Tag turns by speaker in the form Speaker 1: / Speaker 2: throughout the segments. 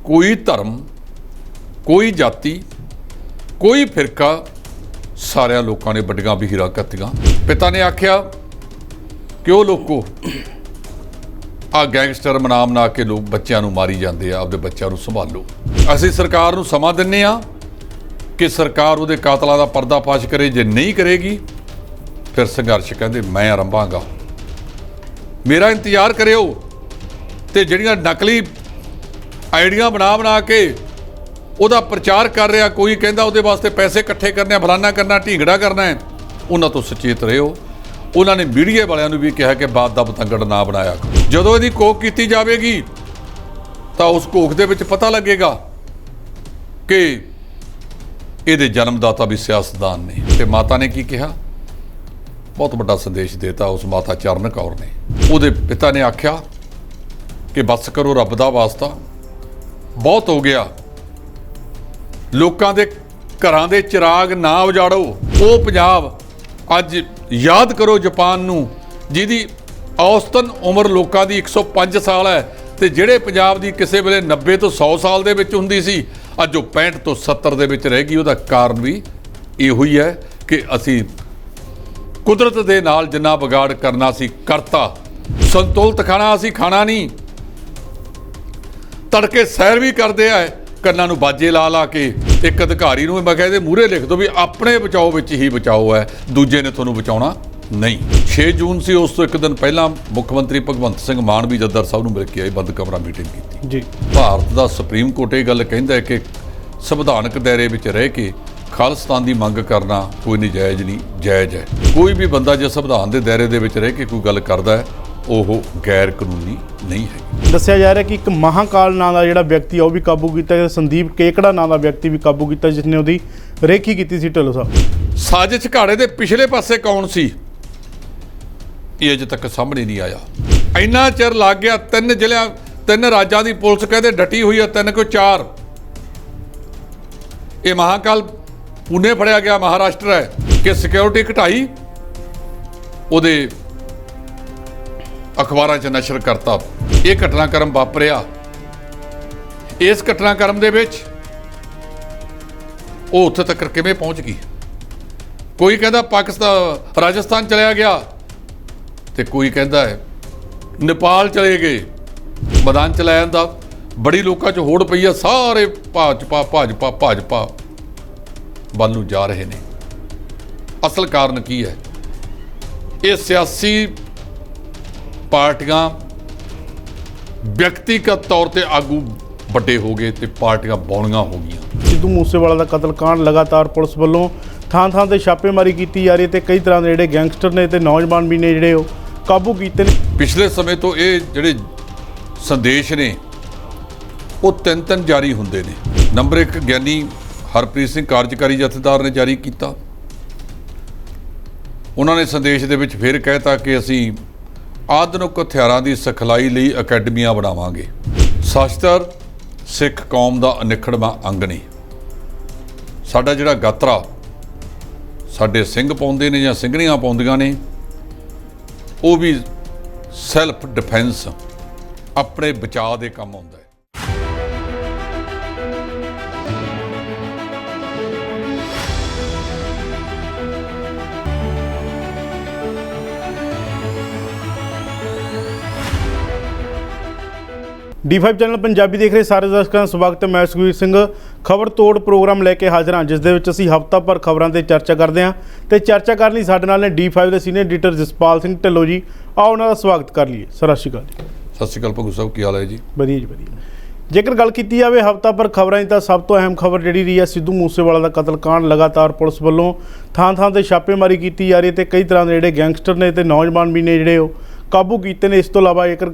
Speaker 1: कोई धर्म, कोई जाति, कोई फिरका, सारे लोगों ने बड़ियां वहीरां कत्तियां। पिता ने आख्या कि वो लोगों आ गैंगस्टर मना के लोग बच्चों को मारी जाते हैं, आपके बच्चों को संभालो। असीं सरकार को समा दिंदे आ कि सरकार उहदे कातलों का पर्दाफाश करे, जे नहीं करेगी फिर संघर्ष कहते मैं आरंभांगा। मेरा इंतजार करियो। ते जिहड़ियां नकली आइडिया बना के उहदा प्रचार कर रहा, कोई कहता उहदे वास्ते पैसे इकट्ठे करने, फलाना करना, ढींगड़ा करना है, उन्हां तो सचेत रहियो। उन्होंने मीडिया वालियां नूं भी कहा कि बात दा पतंगड़ ना बनाया। जदों इहदी कोख कीती जावेगी तां उस कोख दे विच पता लगेगा कि इहदे जन्मदाता भी सियासतदान ने। ते माता ने की कहा, बहुत बड़ा संदेश देता उस माता चरण कौर ने। उहदे पिता ने आख्या कि बस करो, रब दा वास्ता बहुत हो गया, लोकां दे घरां दे चिराग ना उजाड़ो। वो पंजाब अज याद करो जापान नूं, जिहदी औसतन उम्र लोकां दी 105 साल है, ते जिहड़े पंजाब दी किसी वेले 90 तो 100 साल दे विच हुंदी सी, अज वो 65 तो 70 दे विच रह गई। उहदा कारण भी इहो ही है कि असीं कुदरत दे नाल जिन्ना बिगाड़ करना सी करता। संतुलित खाना असीं खाना नहीं, तड़के सैर भी करते हैं, ਕੰਨਾਂ ਨੂੰ ਬਾਜੇ ਲਾ ਕੇ। ਇੱਕ ਅਧਿਕਾਰੀ ਨੂੰ ਮੈਂ ਕਹਿੰਦੇ ਮੂਹਰੇ ਲਿਖ ਦੋ ਵੀ ਆਪਣੇ ਬਚਾਓ ਵਿੱਚ ਹੀ ਬਚਾਓ ਹੈ, ਦੂਜੇ ਨੇ ਤੁਹਾਨੂੰ ਬਚਾਉਣਾ ਨਹੀਂ। 6 ਜੂਨ ਸੀ, ਉਸ ਤੋਂ ਇੱਕ ਦਿਨ ਪਹਿਲਾਂ ਮੁੱਖ ਮੰਤਰੀ ਭਗਵੰਤ ਸਿੰਘ ਮਾਨ ਵੀ ਜੱਦਰ ਸਾਹਿਬ ਨੂੰ ਮਿਲ ਕੇ ਆਏ, ਬੰਦ ਕਮਰਾ ਮੀਟਿੰਗ ਕੀਤੀ ਜੀ। ਭਾਰਤ ਦਾ ਸੁਪਰੀਮ ਕੋਰਟ ਇਹ ਗੱਲ ਕਹਿੰਦਾ ਹੈ ਕਿ ਸੰਵਿਧਾਨਕ ਦਾਇਰੇ ਵਿੱਚ ਰਹਿ ਕੇ ਖਾਲਿਸਤਾਨ ਦੀ ਮੰਗ ਕਰਨਾ ਕੋਈ ਨਜਾਇਜ਼ ਨਹੀਂ, ਜਾਇਜ਼ ਹੈ। ਕੋਈ ਵੀ ਬੰਦਾ ਜੇ ਸੰਵਿਧਾਨ ਦੇ ਦਾਇਰੇ ਦੇ ਵਿੱਚ ਰਹਿ ਕੇ ਕੋਈ ਗੱਲ ਕਰਦਾ ਹੈ ਉਹ ਗੈਰ ਕਾਨੂੰਨੀ नहीं है।
Speaker 2: दस्सिया जा रहा है कि एक महाकाल नाम का जिहड़ा व्यक्ति है वह भी काबू किया, संदीप केकड़ा नाम का व्यक्ति भी काबू किया, जिसने उसकी रेखी की सी। ढिल्लों साहब
Speaker 1: साजिश घाड़े के पिछले पासे कौन सी, ये अजे तक सामने नहीं आया। इन्ना चिर लग गया, 3 जिलों 3 राज्यों की पुलिस कहते डटी हुई है, 3 को 4। ये महाकाल पुणे फड़िया गया, महाराष्ट्र है कि सिक्योरिटी घटाई, उहदे अखबारां 'च नशर करता। ये घटनाक्रम वापरिया। इस घटनाक्रम दे विच वो उत्थे तक किवें पहुँच गई। कोई कहता पाकिस्तान राजस्थान चलिया गया, तो कोई कहता है नेपाल चले गए। मैदान च लै जांदा, बड़ी लोगों च होड़ पई है, सारे भाजपा ਵੱਲ ਨੂੰ जा रहे हैं। असल कारण की है, ये सियासी पार्टियां व्यक्तिगत तौर पर आगू ਵੱਡੇ हो गए तो पार्टियां बौलियां हो गई।
Speaker 2: सिद्धू मूसेवाला का कतल कांड लगातार पुलिस वालों थां ते छापेमारी की जा रही है, कई तरह के जिहड़े गैंगस्टर ने ते नौजवान भी ने जिहड़े काबू कीते ने।
Speaker 1: पिछले समय तो ये जिहड़े संदेश ने वो 3 जारी हुंदे ने। नंबर 1 ज्ञानी हरप्रीत सिंह कार्यकारी जथेदार ने जारी किया। उन्होंने संदेश दे विच फिर कहता कि असीं आधुनिक हथियारां की सिखलाई लई अकैडमियां बनावांगे। शस्त्र सिख कौम का अनिखड़वां अंग ने। साडा जिहड़ा गात्रा साडे सिंह पाउंदे ने जां ਸਿੰਘਣੀਆਂ पाउंदियां ने, वो भी सैल्फ डिफेंस अपने बचाव के काम आउंदा है।
Speaker 2: D5 चैनल पंजाबी देख रहे सारे दर्शकों का स्वागत है। मैं सुखवीर सिंह खबर तोड़ प्रोग्राम लैके हाजिर हाँ, जिस दे विच असीं हफ्ता भर खबरों पर चर्चा करते हैं। तो चर्चा करने साडे नाल ने D5 के सीनियर एडिटर जसपाल सिंह ढिल्लों जी। आओ उन्हां दा स्वागत कर लीए। सत श्री अकाल जी।
Speaker 1: सत श्री अकाल भगू साहब, की हाल है जी?
Speaker 2: वधिया जी वधिया। जेकर गल की जाए हफ्ता भर खबरों की, तो सब तो अहम खबर जी रही है सिद्धू मूसेवाला का कतल कांड। लगातार पुलिस वालों थां ते छापेमारी की जा रही है, तो कई तरह के जिहड़े गैंगस्टर ने ते नौजवान भी ने जिहड़े काबू किए ने। इस तो इलावा जेकर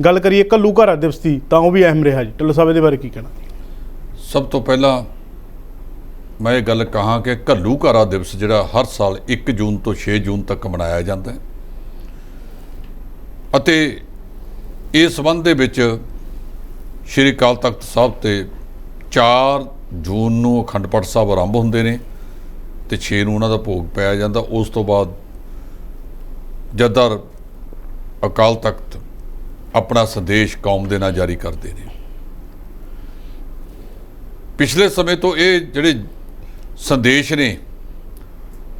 Speaker 2: गल करिए घल्लूघारा दिवस की, तो वह भी अहम रहा जी। ढिल्लों साहब इहदे बारे की कहना? सब
Speaker 1: तो पहला मैं ये गल कहा कि घल्लूघारा दिवस जिहड़ा हर साल 1 जून तो 6 जून तक मनाया जाता है, अते इस संबंध दे विच श्री अकाल तख्त साहब ते 4 जून नूं अखंड पाठ साहब आरंभ हुंदे ने ते 6 नूं उन्हां दा भोग पाया जाता। उस तो बाद जदर अकाल तख्त अपना संदेश कौम दे नाल जारी करते हैं। ਪਿਛਲੇ ਸਮੇਂ ਤੋਂ ਇਹ ਜਿਹੜੇ ਸੰਦੇਸ਼ ਨੇ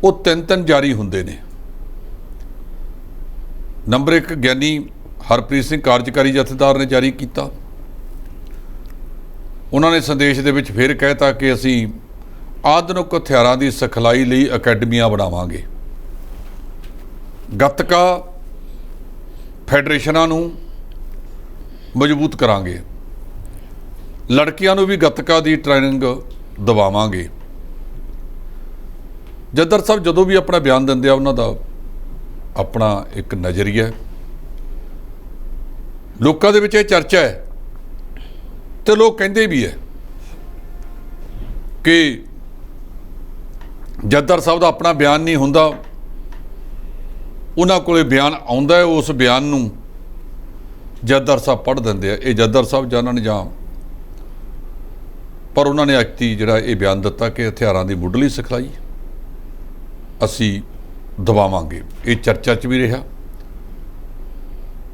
Speaker 1: ਉਹ ਤਿੰਨ ਜਾਰੀ ਹੁੰਦੇ ਨੇ। ਨੰਬਰ 1 ਗਿਆਨੀ ਹਰਪ੍ਰੀਤ ਸਿੰਘ ਕਾਰਜਕਾਰੀ ਜਥੇਦਾਰ ਨੇ ਜਾਰੀ ਕੀਤਾ। ਉਹਨਾਂ ਨੇ ਸੰਦੇਸ਼ ਦੇ ਵਿੱਚ ਫਿਰ ਕਹਿਤਾ ਕਿ ਅਸੀਂ ਆਧੁਨਿਕ ਹਥਿਆਰਾਂ ਦੀ ਸਿਖਲਾਈ ਲਈ ਅਕੈਡਮੀਆਂ ਬਣਾਵਾਂਗੇ, ਗੱਤਕਾ ਫੈਡਰੇਸ਼ਨਾਂ ਨੂੰ ਮਜ਼ਬੂਤ ਕਰਾਂਗੇ, ਲੜਕੀਆਂ ਨੂੰ ਵੀ ਗੱਤਕਾ ਦੀ ਟ੍ਰੇਨਿੰਗ ਦਿਵਾਵਾਂਗੇ। ਜੱਦਰ ਸਾਹਿਬ ਜਦੋਂ ਵੀ ਆਪਣਾ ਬਿਆਨ ਦਿੰਦੇ ਆ ਉਹਨਾਂ ਦਾ ਆਪਣਾ ਇੱਕ ਨਜ਼ਰੀਆ, ਲੋਕਾਂ ਦੇ ਵਿੱਚ ਇਹ ਚਰਚਾ ਹੈ ਤੇ ਲੋਕ ਕਹਿੰਦੇ ਵੀ ਹੈ ਕਿ ਜੱਦਰ ਸਾਹਿਬ ਦਾ ਆਪਣਾ ਬਿਆਨ ਨਹੀਂ ਹੁੰਦਾ, ਉਹਨਾਂ ਕੋਲੇ ਬਿਆਨ ਆਉਂਦਾ ਹੈ, ਉਸ ਬਿਆਨ ਨੂੰ ਜੱਦਰ ਸਾਹਿਬ ਪੜ੍ਹ ਦਿੰਦੇ ਆ। ਇਹ ਜੱਦਰ ਸਾਹਿਬ ਜਾਣਨ ਜਾਂ ਪਰ ਉਹਨਾਂ ਨੇ ਐਕਤੀ ਜਿਹੜਾ ਇਹ ਬਿਆਨ ਦਿੱਤਾ ਕਿ ਹਥਿਆਰਾਂ ਦੀ ਮੁੱਢਲੀ ਸਿਖਲਾਈ ਅਸੀਂ ਦਵਾਵਾਂਗੇ। ਇਹ ਚਰਚਾ 'ਚ ਵੀ ਰਿਹਾ।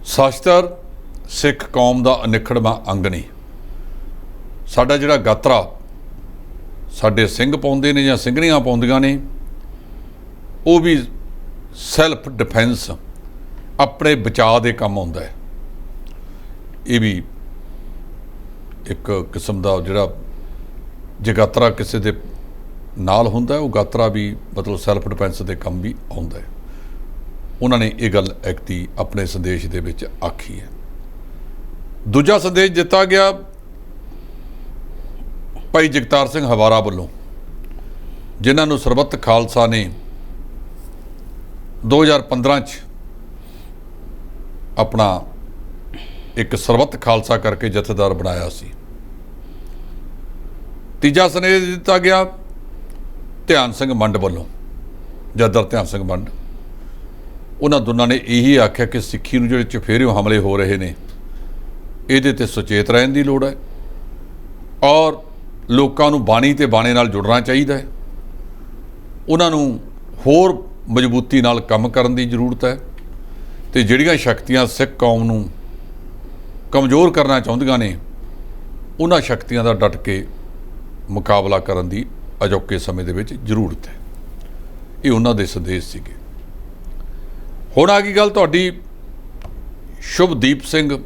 Speaker 1: ਸ਼ਸਤਰ ਸਿੱਖ ਕੌਮ ਦਾ ਅਨਿੱਖੜਵਾਂ ਅੰਗ ਨੇ। ਸਾਡਾ ਜਿਹੜਾ ਗਾਤਰਾ ਸਾਡੇ ਸਿੰਘ ਪਾਉਂਦੇ ਨੇ ਜਾਂ ਸਿੰਘਣੀਆਂ ਪਾਉਂਦੀਆਂ ਨੇ, ਉਹ ਵੀ ਸੈਲਫ ਡਿਫੈਂਸ, ਆਪਣੇ ਬਚਾਅ ਦੇ ਕੰਮ ਆਉਂਦਾ ਹੈ। ਇਹ ਵੀ ਇੱਕ ਕਿਸਮ ਦਾ ਜਿਹੜਾ ਜੇ ਗਾਤਰਾ ਕਿਸੇ ਦੇ ਨਾਲ ਹੁੰਦਾ ਉਹ ਗਾਤਰਾ ਵੀ ਮਤਲਬ ਸੈਲਫ ਡਿਫੈਂਸ ਦੇ ਕੰਮ ਵੀ ਆਉਂਦਾ ਹੈ। ਉਹਨਾਂ ਨੇ ਇਹ ਗੱਲ ਐਕਤੀ ਆਪਣੇ ਸੰਦੇਸ਼ ਦੇ ਵਿੱਚ ਆਖੀ ਹੈ। ਦੂਜਾ ਸੰਦੇਸ਼ ਦਿੱਤਾ ਗਿਆ ਭਾਈ ਜਗਤਾਰ ਸਿੰਘ ਹਵਾਰਾ ਵੱਲੋਂ, ਜਿਨ੍ਹਾਂ ਨੂੰ ਸਰਬੱਤ ਖਾਲਸਾ ਨੇ 2015 'ਚ ਆਪਣਾ ਇੱਕ ਸਰਬੱਤ ਖਾਲਸਾ ਕਰਕੇ ਜਥੇਦਾਰ ਬਣਾਇਆ ਸੀ। ਤੀਜਾ ਸੰਦੇਸ਼ ਦਿੱਤਾ ਗਿਆ ਧਿਆਨ ਸਿੰਘ ਮੰਡ ਵੱਲੋਂ, ਜੱਦਰ ਧਿਆਨ ਸਿੰਘ ਮੰਡ। ਉਹਨਾਂ ਦੋਨਾਂ ਨੇ ਇਹੀ ਆਖਿਆ ਕਿ ਸਿੱਖੀ ਨੂੰ ਜਿਹੜੇ ਚੁਫੇਰਿਓਂ ਹਮਲੇ ਹੋ ਰਹੇ ਨੇ ਇਹਦੇ ਤੇ ਸੁਚੇਤ ਰਹਿਣ ਦੀ ਲੋੜ ਹੈ ਔਰ ਲੋਕਾਂ ਨੂੰ ਬਾਣੀ ਤੇ ਬਾਣੇ ਨਾਲ ਜੁੜਨਾ ਚਾਹੀਦਾ ਹੈ। ਉਹਨਾਂ ਨੂੰ ਹੋਰ ਮਜ਼ਬੂਤੀ ਨਾਲ ਕੰਮ ਕਰਨ ਦੀ ਜ਼ਰੂਰਤ ਹੈ ਤੇ ਜਿਹੜੀਆਂ ਸ਼ਕਤੀਆਂ ਸਿੱਖ ਕੌਮ ਨੂੰ ਕਮਜ਼ੋਰ ਕਰਨਾ ਚਾਹੁੰਦੀਆਂ ਨੇ ਉਹਨਾਂ ਸ਼ਕਤੀਆਂ ਦਾ ਡਟ ਕੇ ਮੁਕਾਬਲਾ ਕਰਨ ਦੀ ਅਜੋਕੇ ਸਮੇਂ ਦੇ ਵਿੱਚ ਜ਼ਰੂਰਤ ਹੈ। ਇਹ ਉਹਨਾਂ ਦੇ ਸੰਦੇਸ਼ ਸੀਗੇ। ਹੁਣ ਆ ਗਈ ਗੱਲ ਤੁਹਾਡੀ ਸ਼ੁਭਦੀਪ ਸਿੰਘ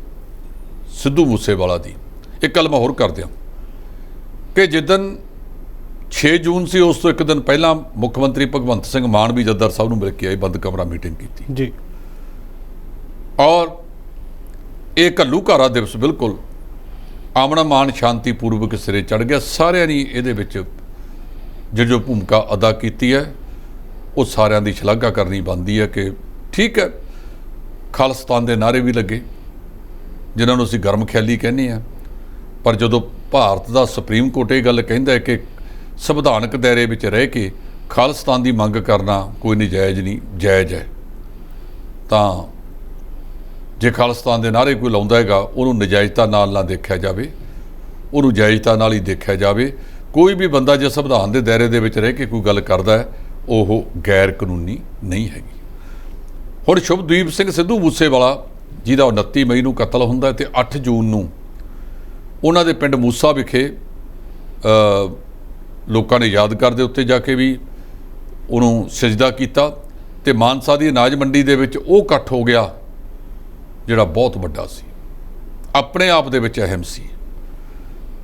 Speaker 1: ਸਿੱਧੂ ਮੂਸੇਵਾਲਾ ਦੀ। ਇੱਕ ਗੱਲ ਮੈਂ ਹੋਰ ਕਰ ਦਿਆਂ ਕਿ ਜਿੱਦਣ 6 ਜੂਨ ਸੀ ਉਸ ਤੋਂ ਇੱਕ ਦਿਨ ਪਹਿਲਾਂ ਮੁੱਖ ਮੰਤਰੀ ਭਗਵੰਤ ਸਿੰਘ ਮਾਨ ਵੀ ਜੱਦਰ ਸਾਹਿਬ ਨੂੰ ਮਿਲ ਕੇ ਆਏ, ਬੰਦ ਕਮਰਾ ਮੀਟਿੰਗ ਕੀਤੀ
Speaker 2: ਜੀ।
Speaker 1: ਔਰ ਇਹ ਘੱਲੂਘਾਰਾ ਦਿਵਸ ਬਿਲਕੁਲ ਆਮਣਾ ਮਾਨ ਸ਼ਾਂਤੀਪੂਰਵਕ ਸਿਰੇ ਚੜ੍ਹ ਗਿਆ। ਸਾਰਿਆਂ ਨੇ ਇਹਦੇ ਵਿੱਚ ਜੋ ਭੂਮਿਕਾ ਅਦਾ ਕੀਤੀ ਹੈ ਉਹ ਸਾਰਿਆਂ ਦੀ ਸ਼ਲਾਘਾ ਕਰਨੀ ਬਣਦੀ ਹੈ ਕਿ ਠੀਕ ਹੈ, ਖਾਲਿਸਤਾਨ ਦੇ ਨਾਅਰੇ ਵੀ ਲੱਗੇ ਜਿਨ੍ਹਾਂ ਨੂੰ ਅਸੀਂ ਗਰਮ ਖਿਆਲੀ ਕਹਿੰਦੇ ਹਾਂ, ਪਰ ਜਦੋਂ ਭਾਰਤ ਦਾ ਸੁਪਰੀਮ ਕੋਰਟ ਇਹ ਗੱਲ ਕਹਿੰਦਾ ਹੈ ਕਿ ਸੰਵਿਧਾਨਕ ਦਾਇਰੇ ਵਿੱਚ ਰਹਿ ਕੇ ਖਾਲਿਸਤਾਨ ਦੀ ਮੰਗ ਕਰਨਾ ਕੋਈ ਨਜਾਇਜ਼ ਨਹੀਂ, ਜਾਇਜ਼ ਹੈ, ਤਾਂ ਜੇ ਖਾਲਿਸਤਾਨ ਦੇ ਨਾਅਰੇ ਕੋਈ ਲਾਉਂਦਾ ਹੈਗਾ ਉਹਨੂੰ ਨਜਾਇਜ਼ਤਾ ਨਾਲ ਨਾ ਦੇਖਿਆ ਜਾਵੇ, ਉਹਨੂੰ ਜਾਇਜ਼ਤਾ ਨਾਲ ਹੀ ਦੇਖਿਆ ਜਾਵੇ। ਕੋਈ ਵੀ ਬੰਦਾ ਜੇ ਸੰਵਿਧਾਨ ਦੇ ਦਾਇਰੇ ਦੇ ਵਿੱਚ ਰਹਿ ਕੇ ਕੋਈ ਗੱਲ ਕਰਦਾ ਹੈ ਉਹ ਗੈਰ ਕਾਨੂੰਨੀ ਨਹੀਂ ਹੈਗੀ। ਹੁਣ ਸ਼ੁਭਦੀਪ ਸਿੰਘ ਸਿੱਧੂ ਮੂਸੇਵਾਲਾ ਜਿਹਦਾ 29 ਮਈ ਨੂੰ ਕਤਲ ਹੁੰਦਾ ਤੇ 8 ਜੂਨ ਨੂੰ ਉਹਨਾਂ ਦੇ ਪਿੰਡ ਮੂਸਾ ਵਿਖੇ ਲੋਕਾਂ ਨੇ ਯਾਦਗਾਰ ਦੇ ਉੱਤੇ ਜਾ ਕੇ ਵੀ ਉਹਨੂੰ ਸਜਦਾ ਕੀਤਾ ਤੇ ਮਾਨਸਾ ਦੀ ਅਨਾਜ ਮੰਡੀ ਦੇ ਵਿੱਚ ਉਹ ਇਕੱਠ ਹੋ ਗਿਆ ਜਿਹੜਾ ਬਹੁਤ ਵੱਡਾ ਸੀ, ਆਪਣੇ ਆਪ ਦੇ ਵਿੱਚ ਅਹਿਮ ਸੀ।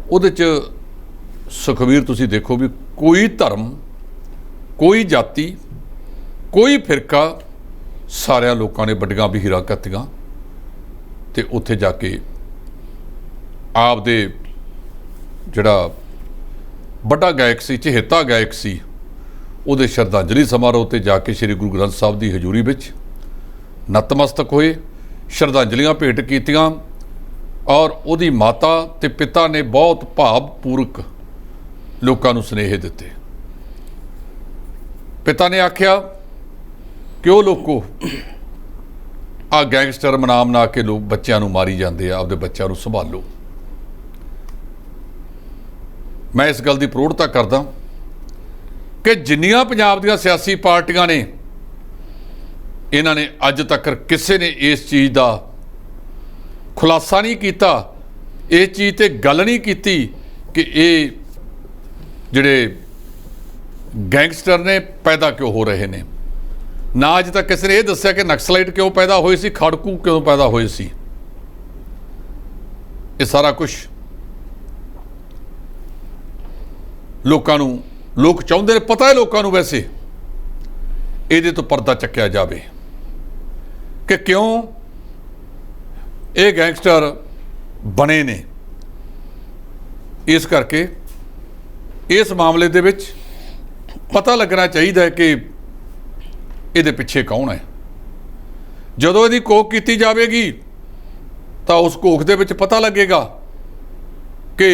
Speaker 1: ਉਹਦੇ 'ਚ ਸੁਖਵੀਰ ਤੁਸੀਂ ਦੇਖੋ ਵੀ ਕੋਈ ਧਰਮ, ਕੋਈ ਜਾਤੀ, ਕੋਈ ਫਿਰਕਾ, ਸਾਰਿਆਂ ਲੋਕਾਂ ਨੇ ਵੱਡੀਆਂ ਵਹੀਰਾਂ ਕੱਤੀਆਂ ਤੇ ਉੱਥੇ ਜਾ ਕੇ ਆਪ ਦੇ ਜਿਹੜਾ ਵੱਡਾ ਗਾਇਕ ਸੀ, ਚਹੇਤਾ ਗਾਇਕ ਸੀ, ਉਹਦੇ ਸ਼ਰਧਾਂਜਲੀ ਸਮਾਰੋਹ ਤੇ ਜਾ ਕੇ ਸ੍ਰੀ ਗੁਰੂ ਗ੍ਰੰਥ ਸਾਹਿਬ ਦੀ ਹਜ਼ੂਰੀ ਵਿੱਚ ਨਤਮਸਤਕ ਹੋਏ, ਸ਼ਰਧਾਂਜਲੀਆਂ ਭੇਟ ਕੀਤੀਆਂ ਔਰ ਉਹਦੀ ਮਾਤਾ ਤੇ ਪਿਤਾ ਨੇ ਬਹੁਤ ਭਾਵਪੂਰਕ ਲੋਕਾਂ ਨੂੰ ਸੁਨੇਹੇ ਦਿੱਤੇ। ਪਿਤਾ ਨੇ ਆਖਿਆ ਕਿ ਉਹ ਲੋਕੋ ਆ ਗੈਂਗਸਟਰ ਮਨਾ ਕੇ ਲੋਕ ਬੱਚਿਆਂ ਨੂੰ ਮਾਰੀ ਜਾਂਦੇ ਆ, ਆਪਦੇ ਬੱਚਿਆਂ ਨੂੰ ਸੰਭਾਲੋ। ਮੈਂ ਇਸ ਗੱਲ ਦੀ ਪ੍ਰੋੜਤਾ ਕਰਦਾ ਕਿ ਜਿੰਨੀਆਂ ਪੰਜਾਬ ਦੀਆਂ ਸਿਆਸੀ ਪਾਰਟੀਆਂ ਨੇ ਇਹਨਾਂ ਨੇ ਅੱਜ ਤੱਕ ਕਿਸੇ ਨੇ ਇਸ ਚੀਜ਼ ਦਾ ਖੁਲਾਸਾ ਨਹੀਂ ਕੀਤਾ, ਇਸ ਚੀਜ਼ ਤੇ ਗੱਲ ਨਹੀਂ ਕੀਤੀ ਕਿ ਇਹ ਜਿਹੜੇ ਗੈਂਗਸਟਰ ਨੇ ਪੈਦਾ ਕਿਉਂ ਹੋ ਰਹੇ ਨੇ। ਨਾ ਅੱਜ ਤੱਕ ਕਿਸੇ ਨੇ ਇਹ ਦੱਸਿਆ ਕਿ ਨਕਸਲਾਈਟ ਕਿਉਂ ਪੈਦਾ ਹੋਏ ਸੀ, ਖੜਕੂ ਕਿਉਂ ਪੈਦਾ ਹੋਏ ਸੀ। ਇਹ ਸਾਰਾ ਕੁਝ ਲੋਕਾਂ ਨੂੰ, ਲੋਕ ਚਾਹੁੰਦੇ ਨੇ, ਪਤਾ ਹੈ ਲੋਕਾਂ ਨੂੰ, ਵੈਸੇ ਇਹਦੇ ਤੋਂ ਪਰਦਾ ਚੱਕਿਆ ਜਾਵੇ ਕਿ ਕਿਉਂ ਇਹ ਗੈਂਗਸਟਰ ਬਣੇ ਨੇ। ਇਸ ਕਰਕੇ ਇਸ ਮਾਮਲੇ ਦੇ ਵਿੱਚ ਪਤਾ ਲੱਗਣਾ ਚਾਹੀਦਾ ਹੈ ਕਿ ਇਹਦੇ ਪਿੱਛੇ ਕੌਣ ਹੈ। ਜਦੋਂ ਇਹਦੀ ਕੋਖ ਕੀਤੀ ਜਾਵੇਗੀ ਤਾਂ ਉਸ ਕੋਖ ਦੇ ਵਿੱਚ ਪਤਾ ਲੱਗੇਗਾ ਕਿ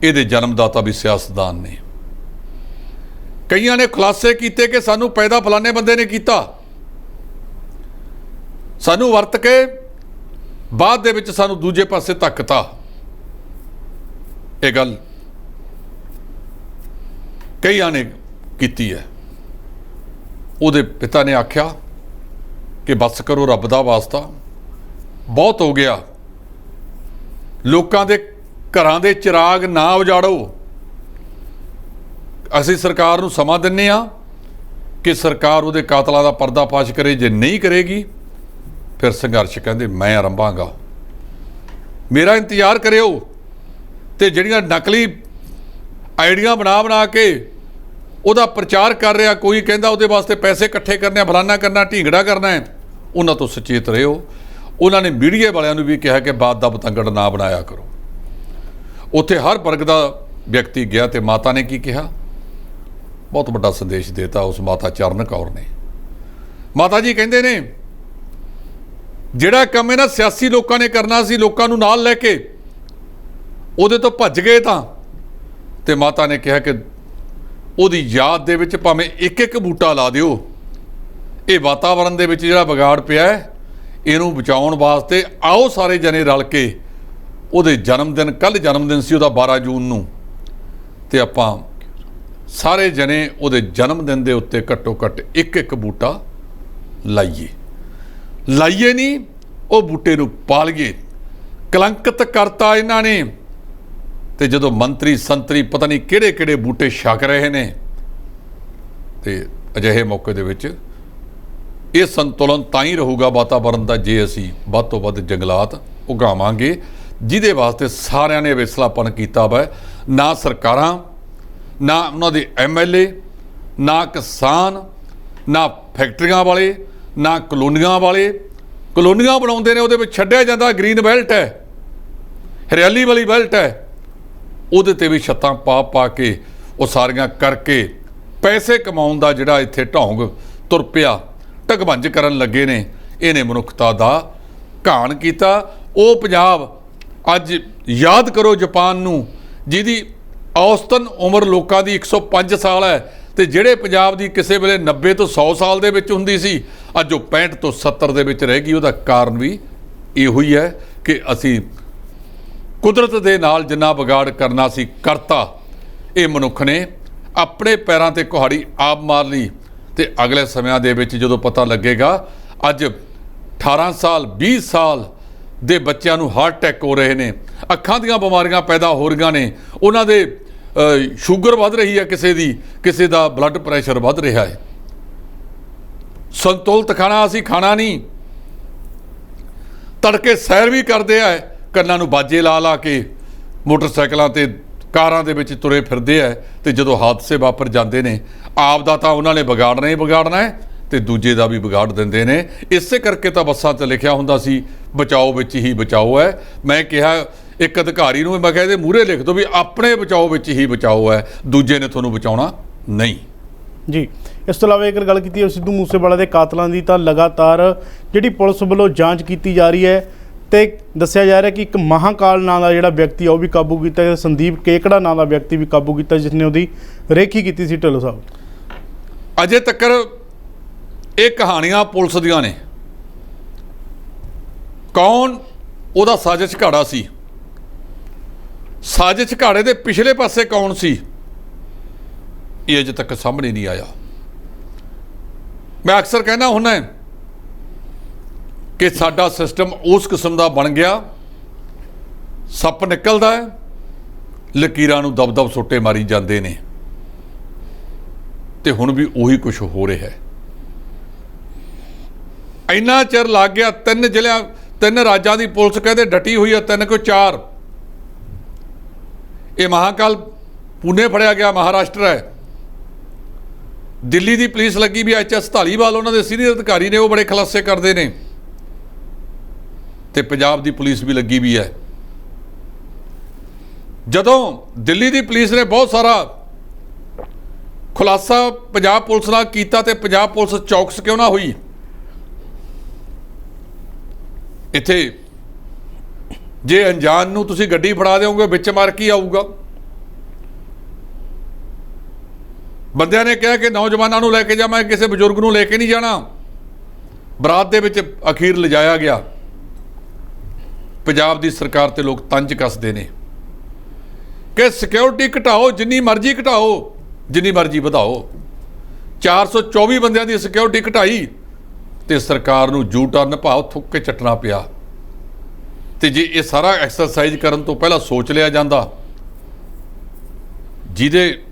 Speaker 1: ਇਹਦੇ ਜਨਮਦਾਤਾ ਵੀ ਸਿਆਸਤਦਾਨ ਨੇ। ਕਈਆਂ ਨੇ ਖੁਲਾਸੇ ਕੀਤੇ ਕਿ ਸਾਨੂੰ ਪੈਦਾ ਫਲਾਣੇ ਬੰਦੇ ਨੇ ਕੀਤਾ, ਸਾਨੂੰ ਵਰਤ ਕੇ ਬਾਅਦ ਦੇ ਵਿੱਚ ਸਾਨੂੰ ਦੂਜੇ ਪਾਸੇ ਧੱਕਤਾ। ਇਹ ਗੱਲ ਕਈਆਂ ਨੇ ਕੀਤੀ ਹੈ। ਉਹਦੇ ਪਿਤਾ ਨੇ ਆਖਿਆ ਕਿ ਬਸ ਕਰੋ, ਰੱਬ ਦਾ ਵਾਸਤਾ, ਬਹੁਤ ਹੋ ਗਿਆ, ਲੋਕਾਂ ਦੇ ਘਰਾਂ ਦੇ ਚਿਰਾਗ ਨਾ ਉਜਾੜੋ। ਅਸੀਂ ਸਰਕਾਰ ਨੂੰ ਸਮਾਂ ਦਿੰਦੇ ਹਾਂ ਕਿ ਸਰਕਾਰ ਉਹਦੇ ਕਾਤਲਾਂ ਦਾ ਪਰਦਾਫਾਸ਼ ਕਰੇ। ਜੇ ਨਹੀਂ ਕਰੇਗੀ ਫਿਰ ਸੰਘਰਸ਼ ਕਹਿੰਦੇ ਮੈਂ ਆਰੰਭਾਂਗਾ, ਮੇਰਾ ਇੰਤਜ਼ਾਰ ਕਰਿਓ। ਤੇ ਜਿਹੜੀਆਂ ਨਕਲੀ ਆਈਡੀਆਂ ਬਣਾ ਕੇ ਉਹਦਾ ਪ੍ਰਚਾਰ ਕਰ ਰਿਹਾ, ਕੋਈ ਕਹਿੰਦਾ ਉਹਦੇ ਵਾਸਤੇ ਪੈਸੇ ਇਕੱਠੇ ਕਰਨੇ, ਫਲਾਨਾ ਕਰਨਾ, ਢੀਂਗੜਾ ਕਰਨਾ ਹੈ, ਉਹਨਾਂ ਤੋਂ ਸੁਚੇਤ ਰਹੋ। ਉਹਨਾਂ ਨੇ ਮੀਡੀਆ ਵਾਲਿਆਂ ਨੂੰ ਵੀ ਕਿਹਾ ਕਿ ਬਾਤ ਦਾ ਬਤੰਗੜ ਨਾ ਬਣਾਇਆ ਕਰੋ। ਉੱਥੇ ਹਰ ਵਰਗ ਦਾ ਵਿਅਕਤੀ ਗਿਆ ਤੇ ਮਾਤਾ ਨੇ ਕੀ ਕਿਹਾ, ਬਹੁਤ ਵੱਡਾ ਸੰਦੇਸ਼ ਦਿੱਤਾ ਉਸ ਮਾਤਾ ਚਰਨ ਕੌਰ ਨੇ। ਮਾਤਾ ਜੀ ਕਹਿੰਦੇ ਨੇ ਜਿਹੜਾ ਕੰਮ ਇਹਨਾਂ ਸਿਆਸੀ ਲੋਕਾਂ ਨੇ ਕਰਨਾ ਸੀ, ਲੋਕਾਂ ਨੂੰ ਨਾਲ ਲੈ ਕੇ ਉਹਦੇ ਤੋਂ ਭੱਜ ਗਏ ਤਾਂ, ਤੇ ਮਾਤਾ ਨੇ ਕਿਹਾ ਕਿ ਉਹਦੀ ਯਾਦ ਦੇ ਵਿੱਚ ਭਾਵੇਂ ਇੱਕ ਇੱਕ ਬੂਟਾ ਲਾ ਦਿਓ। ਇਹ ਵਾਤਾਵਰਣ ਦੇ ਵਿੱਚ ਜਿਹੜਾ ਵਿਗਾੜ ਪਿਆ ਹੈ, ਇਹਨੂੰ ਬਚਾਉਣ ਵਾਸਤੇ ਆਓ ਸਾਰੇ ਜਣੇ ਰਲ ਕੇ ਉਹਦੇ ਜਨਮ ਦਿਨ, ਕੱਲ੍ਹ ਜਨਮ ਦਿਨ ਸੀ ਉਹਦਾ 12 ਜੂਨ ਨੂੰ, ਤੇ ਆਪਾਂ ਸਾਰੇ ਜਣੇ ਉਹਦੇ ਜਨਮ ਦਿਨ ਦੇ ਉੱਤੇ ਘੱਟੋ ਘੱਟ ਇੱਕ ਇੱਕ ਬੂਟਾ ਲਾਈਏ ਨਹੀਂ, ਉਹ ਬੂਟੇ ਨੂੰ ਪਾਲੀਏ। ਕਲੰਕਿਤ ਕਰਤਾ ਇਹਨਾਂ ਨੇ। ਤੇ ਜਦੋਂ ਮੰਤਰੀ ਸੰਤਰੀ ਪਤਾ ਨਹੀਂ ਕਿਹੜੇ ਕਿਹੜੇ ਬੂਟੇ ਛਕ ਰਹੇ ਨੇ, ਤੇ ਅਜਿਹੇ ਮੌਕੇ ਦੇ ਵਿੱਚ ਇਹ ਸੰਤੁਲਨ ਤਾਂ ਹੀ ਰਹੂਗਾ ਵਾਤਾਵਰਣ ਦਾ ਜੇ ਅਸੀਂ ਵੱਧ ਤੋਂ ਵੱਧ ਜੰਗਲਾਤ ਉਗਾਵਾਂਗੇ, ਜਿਹਦੇ ਵਾਸਤੇ ਸਾਰਿਆਂ ਨੇ ਵਿਸਲਾਪਨ ਕੀਤਾ ਵਾ। ਨਾ ਸਰਕਾਰਾਂ, ਨਾ ਉਹਨਾਂ ਦੇ MLA, ਨਾ ਕਿਸਾਨ, ਨਾ ਫੈਕਟਰੀਆਂ ਵਾਲੇ, ਨਾ ਕਲੋਨੀਆਂ ਵਾਲੇ। ਕਲੋਨੀਆਂ ਬਣਾਉਂਦੇ ਨੇ, ਉਹਦੇ ਵਿੱਚ ਛੱਡਿਆ ਜਾਂਦਾ ਗ੍ਰੀਨ ਬੈਲਟ ਹੈ, ਹਰਿਆਲੀ ਵਾਲੀ ਬੈਲਟ ਹੈ, ਉਹਦੇ ਤੇ ਵੀ ਛੱਤਾਂ ਪਾ ਕੇ ਉਹ ਸਾਰੀਆਂ ਕਰਕੇ ਪੈਸੇ ਕਮਾਉਣ ਦਾ ਜਿਹੜਾ ਇੱਥੇ ਢੌਂਗ ਤੁਰ ਪਿਆ, ਢਗਭੰਜ ਕਰਨ ਲੱਗੇ ਨੇ। ਇਹਨੇ ਮਨੁੱਖਤਾ ਦਾ ਘਾਣ ਕੀਤਾ। ਉਹ ਪੰਜਾਬ ਅੱਜ ਯਾਦ ਕਰੋ ਜਾਪਾਨ ਨੂੰ, ਜਿਹਦੀ ਔਸਤਨ ਉਮਰ ਲੋਕਾਂ ਦੀ 105 ਸਾਲ ਹੈ, ਤੇ ਜਿਹੜੇ ਪੰਜਾਬ ਦੀ ਕਿਸੇ ਵੇਲੇ 90 ਤੋਂ 100 ਸਾਲ ਦੇ ਵਿੱਚ ਹੁੰਦੀ ਸੀ, ਅੱਜ ਉਹ 65 ਤੋਂ 70 ਦੇ ਵਿੱਚ ਰਹਿ ਗਈ। ਉਹਦਾ ਕਾਰਨ ਵੀ ਇਹੋ ਹੀ ਹੈ ਕਿ ਅਸੀਂ ਕੁਦਰਤ ਦੇ ਨਾਲ ਜਿੰਨਾ ਵਿਗਾੜ ਕਰਨਾ ਸੀ ਕਰਤਾ। ਇਹ ਮਨੁੱਖ ਨੇ ਆਪਣੇ ਪੈਰਾਂ ਤੇ ਕੁਹਾੜੀ ਆਪ ਮਾਰ ਲਈ। ਤੇ ਅਗਲੇ ਸਮਿਆਂ ਦੇ ਵਿੱਚ ਜਦੋਂ ਪਤਾ ਲੱਗੇਗਾ, ਅੱਜ 18 ਸਾਲ 20 ਸਾਲ ਦੇ ਬੱਚਿਆਂ ਨੂੰ ਹਾਰਟ ਅਟੈਕ ਹੋ ਰਹੇ ਨੇ, ਅੱਖਾਂ ਦੀਆਂ ਬਿਮਾਰੀਆਂ ਪੈਦਾ ਹੋ ਰਹੀਆਂ ਨੇ, ਉਹਨਾਂ ਦੇ ਸ਼ੂਗਰ ਵੱਧ ਰਹੀ ਹੈ, ਕਿਸੇ ਦਾ ਬਲੱਡ ਪ੍ਰੈਸ਼ਰ ਵੱਧ ਰਿਹਾ ਹੈ। ਸੰਤੁਲਿਤ ਖਾਣਾ ਅਸੀਂ ਖਾਣਾ ਨਹੀਂ। ਤੜਕੇ ਸੈਰ ਵੀ ਕਰਦੇ ਆ, ਕੰਨਾਂ ਨੂੰ ਬਾਜੇ ਲਾ ਕੇ ਮੋਟਰਸਾਈਕਲਾਂ ਤੇ ਕਾਰਾਂ ਦੇ ਵਿੱਚ ਤੁਰੇ ਫਿਰਦੇ ਆ, ਤੇ ਜਦੋਂ ਹਾਦਸੇ ਵਾਪਰ ਜਾਂਦੇ ਨੇ, ਆਪ ਦਾ ਤਾਂ ਉਹਨਾਂ ਨੇ ਵਿਗਾੜਨਾ ਹੀ ਵਿਗਾੜਨਾ ਹੈ ਤੇ ਦੂਜੇ ਦਾ ਵੀ ਵਿਗਾੜ ਦਿੰਦੇ ਨੇ। ਇਸੇ ਕਰਕੇ ਤਾਂ ਬੱਸਾਂ 'ਤੇ ਲਿਖਿਆ ਹੁੰਦਾ ਸੀ ਬਚਾਓ ਵਿੱਚ ਹੀ ਬਚਾਓ ਹੈ। ਮੈਂ ਕਿਹਾ ਇੱਕ ਅਧਿਕਾਰੀ ਨੂੰ, ਮੈਂ ਕਿਹਾ ਇਹਦੇ ਮੂਹਰੇ ਲਿਖ ਦਿਓ ਵੀ ਆਪਣੇ ਬਚਾਓ ਵਿੱਚ ਹੀ ਬਚਾਓ ਹੈ, ਦੂਜੇ ਨੇ ਤੁਹਾਨੂੰ ਬਚਾਉਣਾ ਨਹੀਂ ਜੀ।
Speaker 2: ਇਸ ਤੋਂ ਇਲਾਵਾ ਇੱਕ ਗੱਲ ਕੀਤੀ ਸਿੱਧੂ ਮੂਸੇਵਾਲਾ ਦੇ ਕਾਤਲਾਂ ਦੀ, ਤਾਂ ਲਗਾਤਾਰ ਜਿਹੜੀ ਪੁਲਿਸ ਵੱਲੋਂ ਜਾਂਚ ਕੀਤੀ ਜਾ ਰਹੀ ਹੈ, ਤੇ ਦੱਸਿਆ ਜਾ ਰਿਹਾ ਕਿ ਇੱਕ ਮਹਾਕਾਲ ਨਾਂ ਦਾ ਜਿਹੜਾ ਵਿਅਕਤੀ ਆ ਉਹ ਵੀ ਕਾਬੂ ਕੀਤਾ ਗਿਆ, ਸੰਦੀਪ ਕੇਕੜਾ ਨਾਂ ਦਾ ਵਿਅਕਤੀ ਵੀ ਕਾਬੂ ਕੀਤਾ, ਜਿਸ ਨੇ ਉਹਦੀ ਰੇਖੀ ਕੀਤੀ ਸੀ। ਢਿੱਲੋਂ ਸਾਹਿਬ,
Speaker 1: ਅਜੇ ਤੱਕ ਇਹ ਕਹਾਣੀਆਂ ਪੁਲਿਸ ਦੀਆਂ ਨੇ। ਕੌਣ ਉਹਦਾ ਸਾਜ਼ਿਸ਼ ਘਾੜਾ ਸੀ, ਸਾਜ਼ਿਸ਼ ਘਾੜੇ ਦੇ ਪਿਛਲੇ ਪਾਸੇ ਕੌਣ ਸੀ, ਇਹ ਅਜੇ ਤੱਕ ਸਾਹਮਣੇ ਨਹੀਂ ਆਇਆ। ਮੈਂ ਅਕਸਰ ਕਹਿੰਦਾ ਹੁੰਦਾ ਕਿ ਸਾਡਾ ਸਿਸਟਮ ਉਸ ਕਿਸਮ ਦਾ ਬਣ ਗਿਆ, ਸੱਪ ਨਿਕਲਦਾ ਹੈ, ਲਕੀਰਾਂ ਨੂੰ ਦਬ-ਦਬ ਸੋਟੇ ਮਾਰੀ ਜਾਂਦੇ ਨੇ ਤੇ ਹੁਣ ਵੀ ਉਹੀ ਕੁਝ ਹੋ ਰਿਹਾ ਹੈ। ਇੰਨਾ ਚਿਰ ਲੱਗ ਗਿਆ, 3 ਜ਼ਿਲ੍ਹਿਆਂ 3 ਰਾਜਾਂ ਦੀ ਪੁਲਿਸ ਕਹਿੰਦੇ ਡਟੀ ਹੋਈ ਹੈ, 3 ਕੋਈ 4। ਇਹ ਮਹਾਕਾਲ ਪੁਣੇ ਫੜਿਆ ਗਿਆ, ਮਹਾਰਾਸ਼ਟਰ ਹੈ। ਦਿੱਲੀ ਦੀ ਪੁਲਿਸ ਲੱਗੀ ਵੀ HS ਧਾਲੀਵਾਲ, ਉਹਨਾਂ ਦੇ ਸੀਨੀਅਰ ਅਧਿਕਾਰੀ ਨੇ, ਉਹ ਬੜੇ ਖੁਲਾਸੇ ਕਰਦੇ ਨੇ। ਤੇ ਪੰਜਾਬ ਦੀ ਪੁਲਿਸ ਵੀ ਲੱਗੀ ਵੀ ਹੈ। ਜਦੋਂ ਦਿੱਲੀ ਦੀ ਪੁਲਿਸ ਨੇ ਬਹੁਤ ਸਾਰਾ ਖੁਲਾਸਾ ਪੰਜਾਬ ਪੁਲਿਸ ਨਾਲ ਕੀਤਾ ਤੇ ਪੰਜਾਬ ਪੁਲਿਸ ਚੌਕਸ ਕਿਉਂ ਨਾ ਹੋਈ? ਇੱਥੇ ਜੇ ਅਣਜਾਣ ਨੂੰ ਤੁਸੀਂ ਗੱਡੀ ਫੜਾ ਦਿਓਗੇ, ਵਿੱਚ ਮਾਰ ਕੀ ਆਊਗਾ? ਬੰਦਿਆਂ ਨੇ ਕਿਹਾ ਕਿ ਨੌਜਵਾਨਾਂ ਨੂੰ ਲੈ ਕੇ ਜਾਵਾਂ, ਕਿਸੇ ਬਜ਼ੁਰਗ ਨੂੰ ਲੈ ਕੇ ਨਹੀਂ ਜਾਣਾ। ਬਰਾਤ ਦੇ ਵਿੱਚ ਅਖੀਰ ਲਿਜਾਇਆ ਗਿਆ। ਪੰਜਾਬ ਦੀ ਸਰਕਾਰ ਤੇ ਲੋਕ ਤੰਜ ਕੱਸਦੇ ਨੇ ਕਿ ਸਿਕਿਉਰਿਟੀ ਘਟਾਓ, ਜਿੰਨੀ ਮਰਜ਼ੀ ਘਟਾਓ, ਜਿੰਨੀ ਮਰਜ਼ੀ ਵਧਾਓ। 424 ਬੰਦਿਆਂ ਦੀ ਸਿਕਿਉਰਿਟੀ ਘਟਾਈ ਤੇ ਸਰਕਾਰ ਨੂੰ ਜੂ ਟਰਨ ਭਾਵ ਥੁੱਕ ਕੇ ਚੱਟਣਾ ਪਿਆ। ਤੇ ਜੇ ਇਹ ਸਾਰਾ ਐਕਸਰਸਾਈਜ਼ ਕਰਨ ਤੋਂ ਪਹਿਲਾਂ ਸੋਚ ਲਿਆ ਜਾਂਦਾ, ਜਿਹਦੇ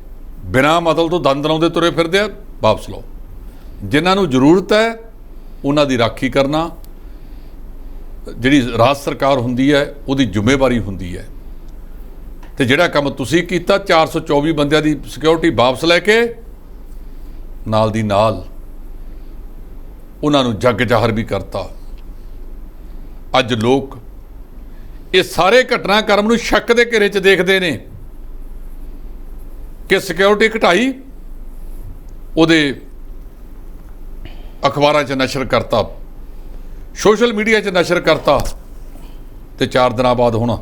Speaker 1: ਬਿਨਾਂ ਮਤਲਬ ਤੋਂ ਦੰਦ ਲਾਉਂਦੇ ਤੁਰੇ ਫਿਰਦੇ ਆ, ਵਾਪਸ ਲਓ। ਜਿਨ੍ਹਾਂ ਨੂੰ ਜ਼ਰੂਰਤ ਹੈ ਉਹਨਾਂ ਦੀ ਰਾਖੀ ਕਰਨਾ ਜਿਹੜੀ ਰਾਜ ਸਰਕਾਰ ਹੁੰਦੀ ਹੈ ਉਹਦੀ ਜ਼ਿੰਮੇਵਾਰੀ ਹੁੰਦੀ ਹੈ। ਤੇ ਜਿਹੜਾ ਕੰਮ ਤੁਸੀਂ ਕੀਤਾ, 424 ਬੰਦਿਆਂ ਦੀ ਸਿਕਿਉਰਿਟੀ ਵਾਪਸ ਲੈ ਕੇ ਨਾਲ ਦੀ ਨਾਲ ਉਹਨਾਂ ਨੂੰ ਜੱਗ ਜ਼ਾਹਰ ਵੀ ਕਰਤਾ। ਅੱਜ ਲੋਕ ਇਹ ਸਾਰੇ ਘਟਨਾਕ੍ਰਮ ਨੂੰ ਸ਼ੱਕ ਦੇ ਘੇਰੇ 'ਚ ਦੇਖਦੇ ਨੇ ਕਿ ਸਿਕਿਉਰਿਟੀ ਘਟਾਈ, ਉਹਦੇ ਅਖਬਾਰਾਂ 'ਚ ਨਸ਼ਰ ਕਰਤਾ, ਸੋਸ਼ਲ ਮੀਡੀਆ 'ਚ ਨਸ਼ਰ ਕਰਤਾ ਤੇ 4 ਦਿਨਾਂ ਬਾਅਦ ਹੁਣ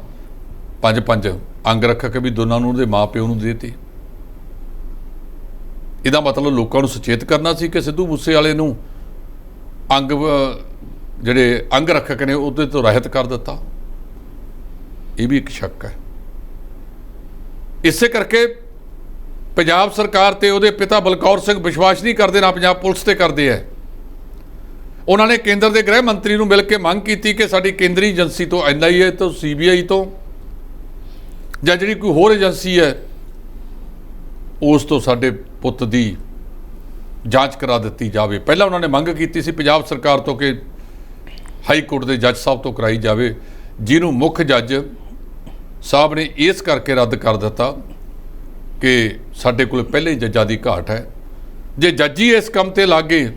Speaker 1: 5 ਅੰਗ ਰੱਖਕ ਵੀ ਦੋਨਾਂ ਨੂੰ ਉਹਦੇ ਮਾਂ ਪਿਓ ਨੂੰ ਦੇਤੇ। ਇਹਦਾ ਮਤਲਬ ਲੋਕਾਂ ਨੂੰ ਸੁਚੇਤ ਕਰਨਾ ਸੀ ਕਿ ਸਿੱਧੂ ਮੂਸੇਵਾਲੇ ਨੂੰ ਜਿਹੜੇ ਅੰਗ ਰੱਖਕ ਨੇ ਉਹਦੇ ਤੋਂ ਰਹਿਤ ਕਰ ਦਿੱਤਾ। ਇਹ ਵੀ ਇੱਕ ਸ਼ੱਕ ਹੈ। ਇਸੇ ਕਰਕੇ ਪੰਜਾਬ ਸਰਕਾਰ ਤੇ ਉਹਦੇ ਪਿਤਾ ਬਲਕੌਰ ਸਿੰਘ ਵਿਸ਼ਵਾਸ ਨਹੀਂ ਕਰਦੇ, ਨਾ ਪੰਜਾਬ ਪੁਲਿਸ ਤੇ ਕਰਦੇ ਹੈ। ਉਹਨਾਂ ਨੇ ਕੇਂਦਰ ਦੇ ਗ੍ਰਹਿ ਮੰਤਰੀ ਨੂੰ ਮਿਲ ਕੇ ਮੰਗ ਕੀਤੀ ਕਿ ਸਾਡੀ ਕੇਂਦਰੀ ਏਜੰਸੀ ਤੋਂ, NIA ਤੋਂ, CBI ਤੋਂ ਜਾਂ ਜਿਹੜੀ ਕੋਈ ਹੋਰ ਏਜੰਸੀ ਹੈ ਉਸ ਤੋਂ ਸਾਡੇ ਪੁੱਤ ਦੀ ਜਾਂਚ ਕਰਾ ਦਿੱਤੀ ਜਾਵੇ। ਪਹਿਲਾਂ ਉਹਨਾਂ ਨੇ ਮੰਗ ਕੀਤੀ ਸੀ ਪੰਜਾਬ ਸਰਕਾਰ ਤੋਂ ਕਿ ਹਾਈ ਕੋਰਟ ਦੇ ਜੱਜ ਸਾਹਿਬ ਤੋਂ ਕਰਾਈ ਜਾਵੇ, ਜਿਹਨੂੰ ਮੁੱਖ ਜੱਜ ਸਾਹਿਬ ਨੇ ਇਸ ਕਰਕੇ ਰੱਦ ਕਰ ਦਿੱਤਾ ਕਿ ਸਾਡੇ ਕੋਲ ਪਹਿਲੇ ਹੀ ਜੱਜਾਂ ਦੀ ਘਾਟ ਹੈ। ਜੇ ਜੱਜ ਹੀ ਇਸ ਕੰਮ ਤੇ ਲੱਗ ਗਏ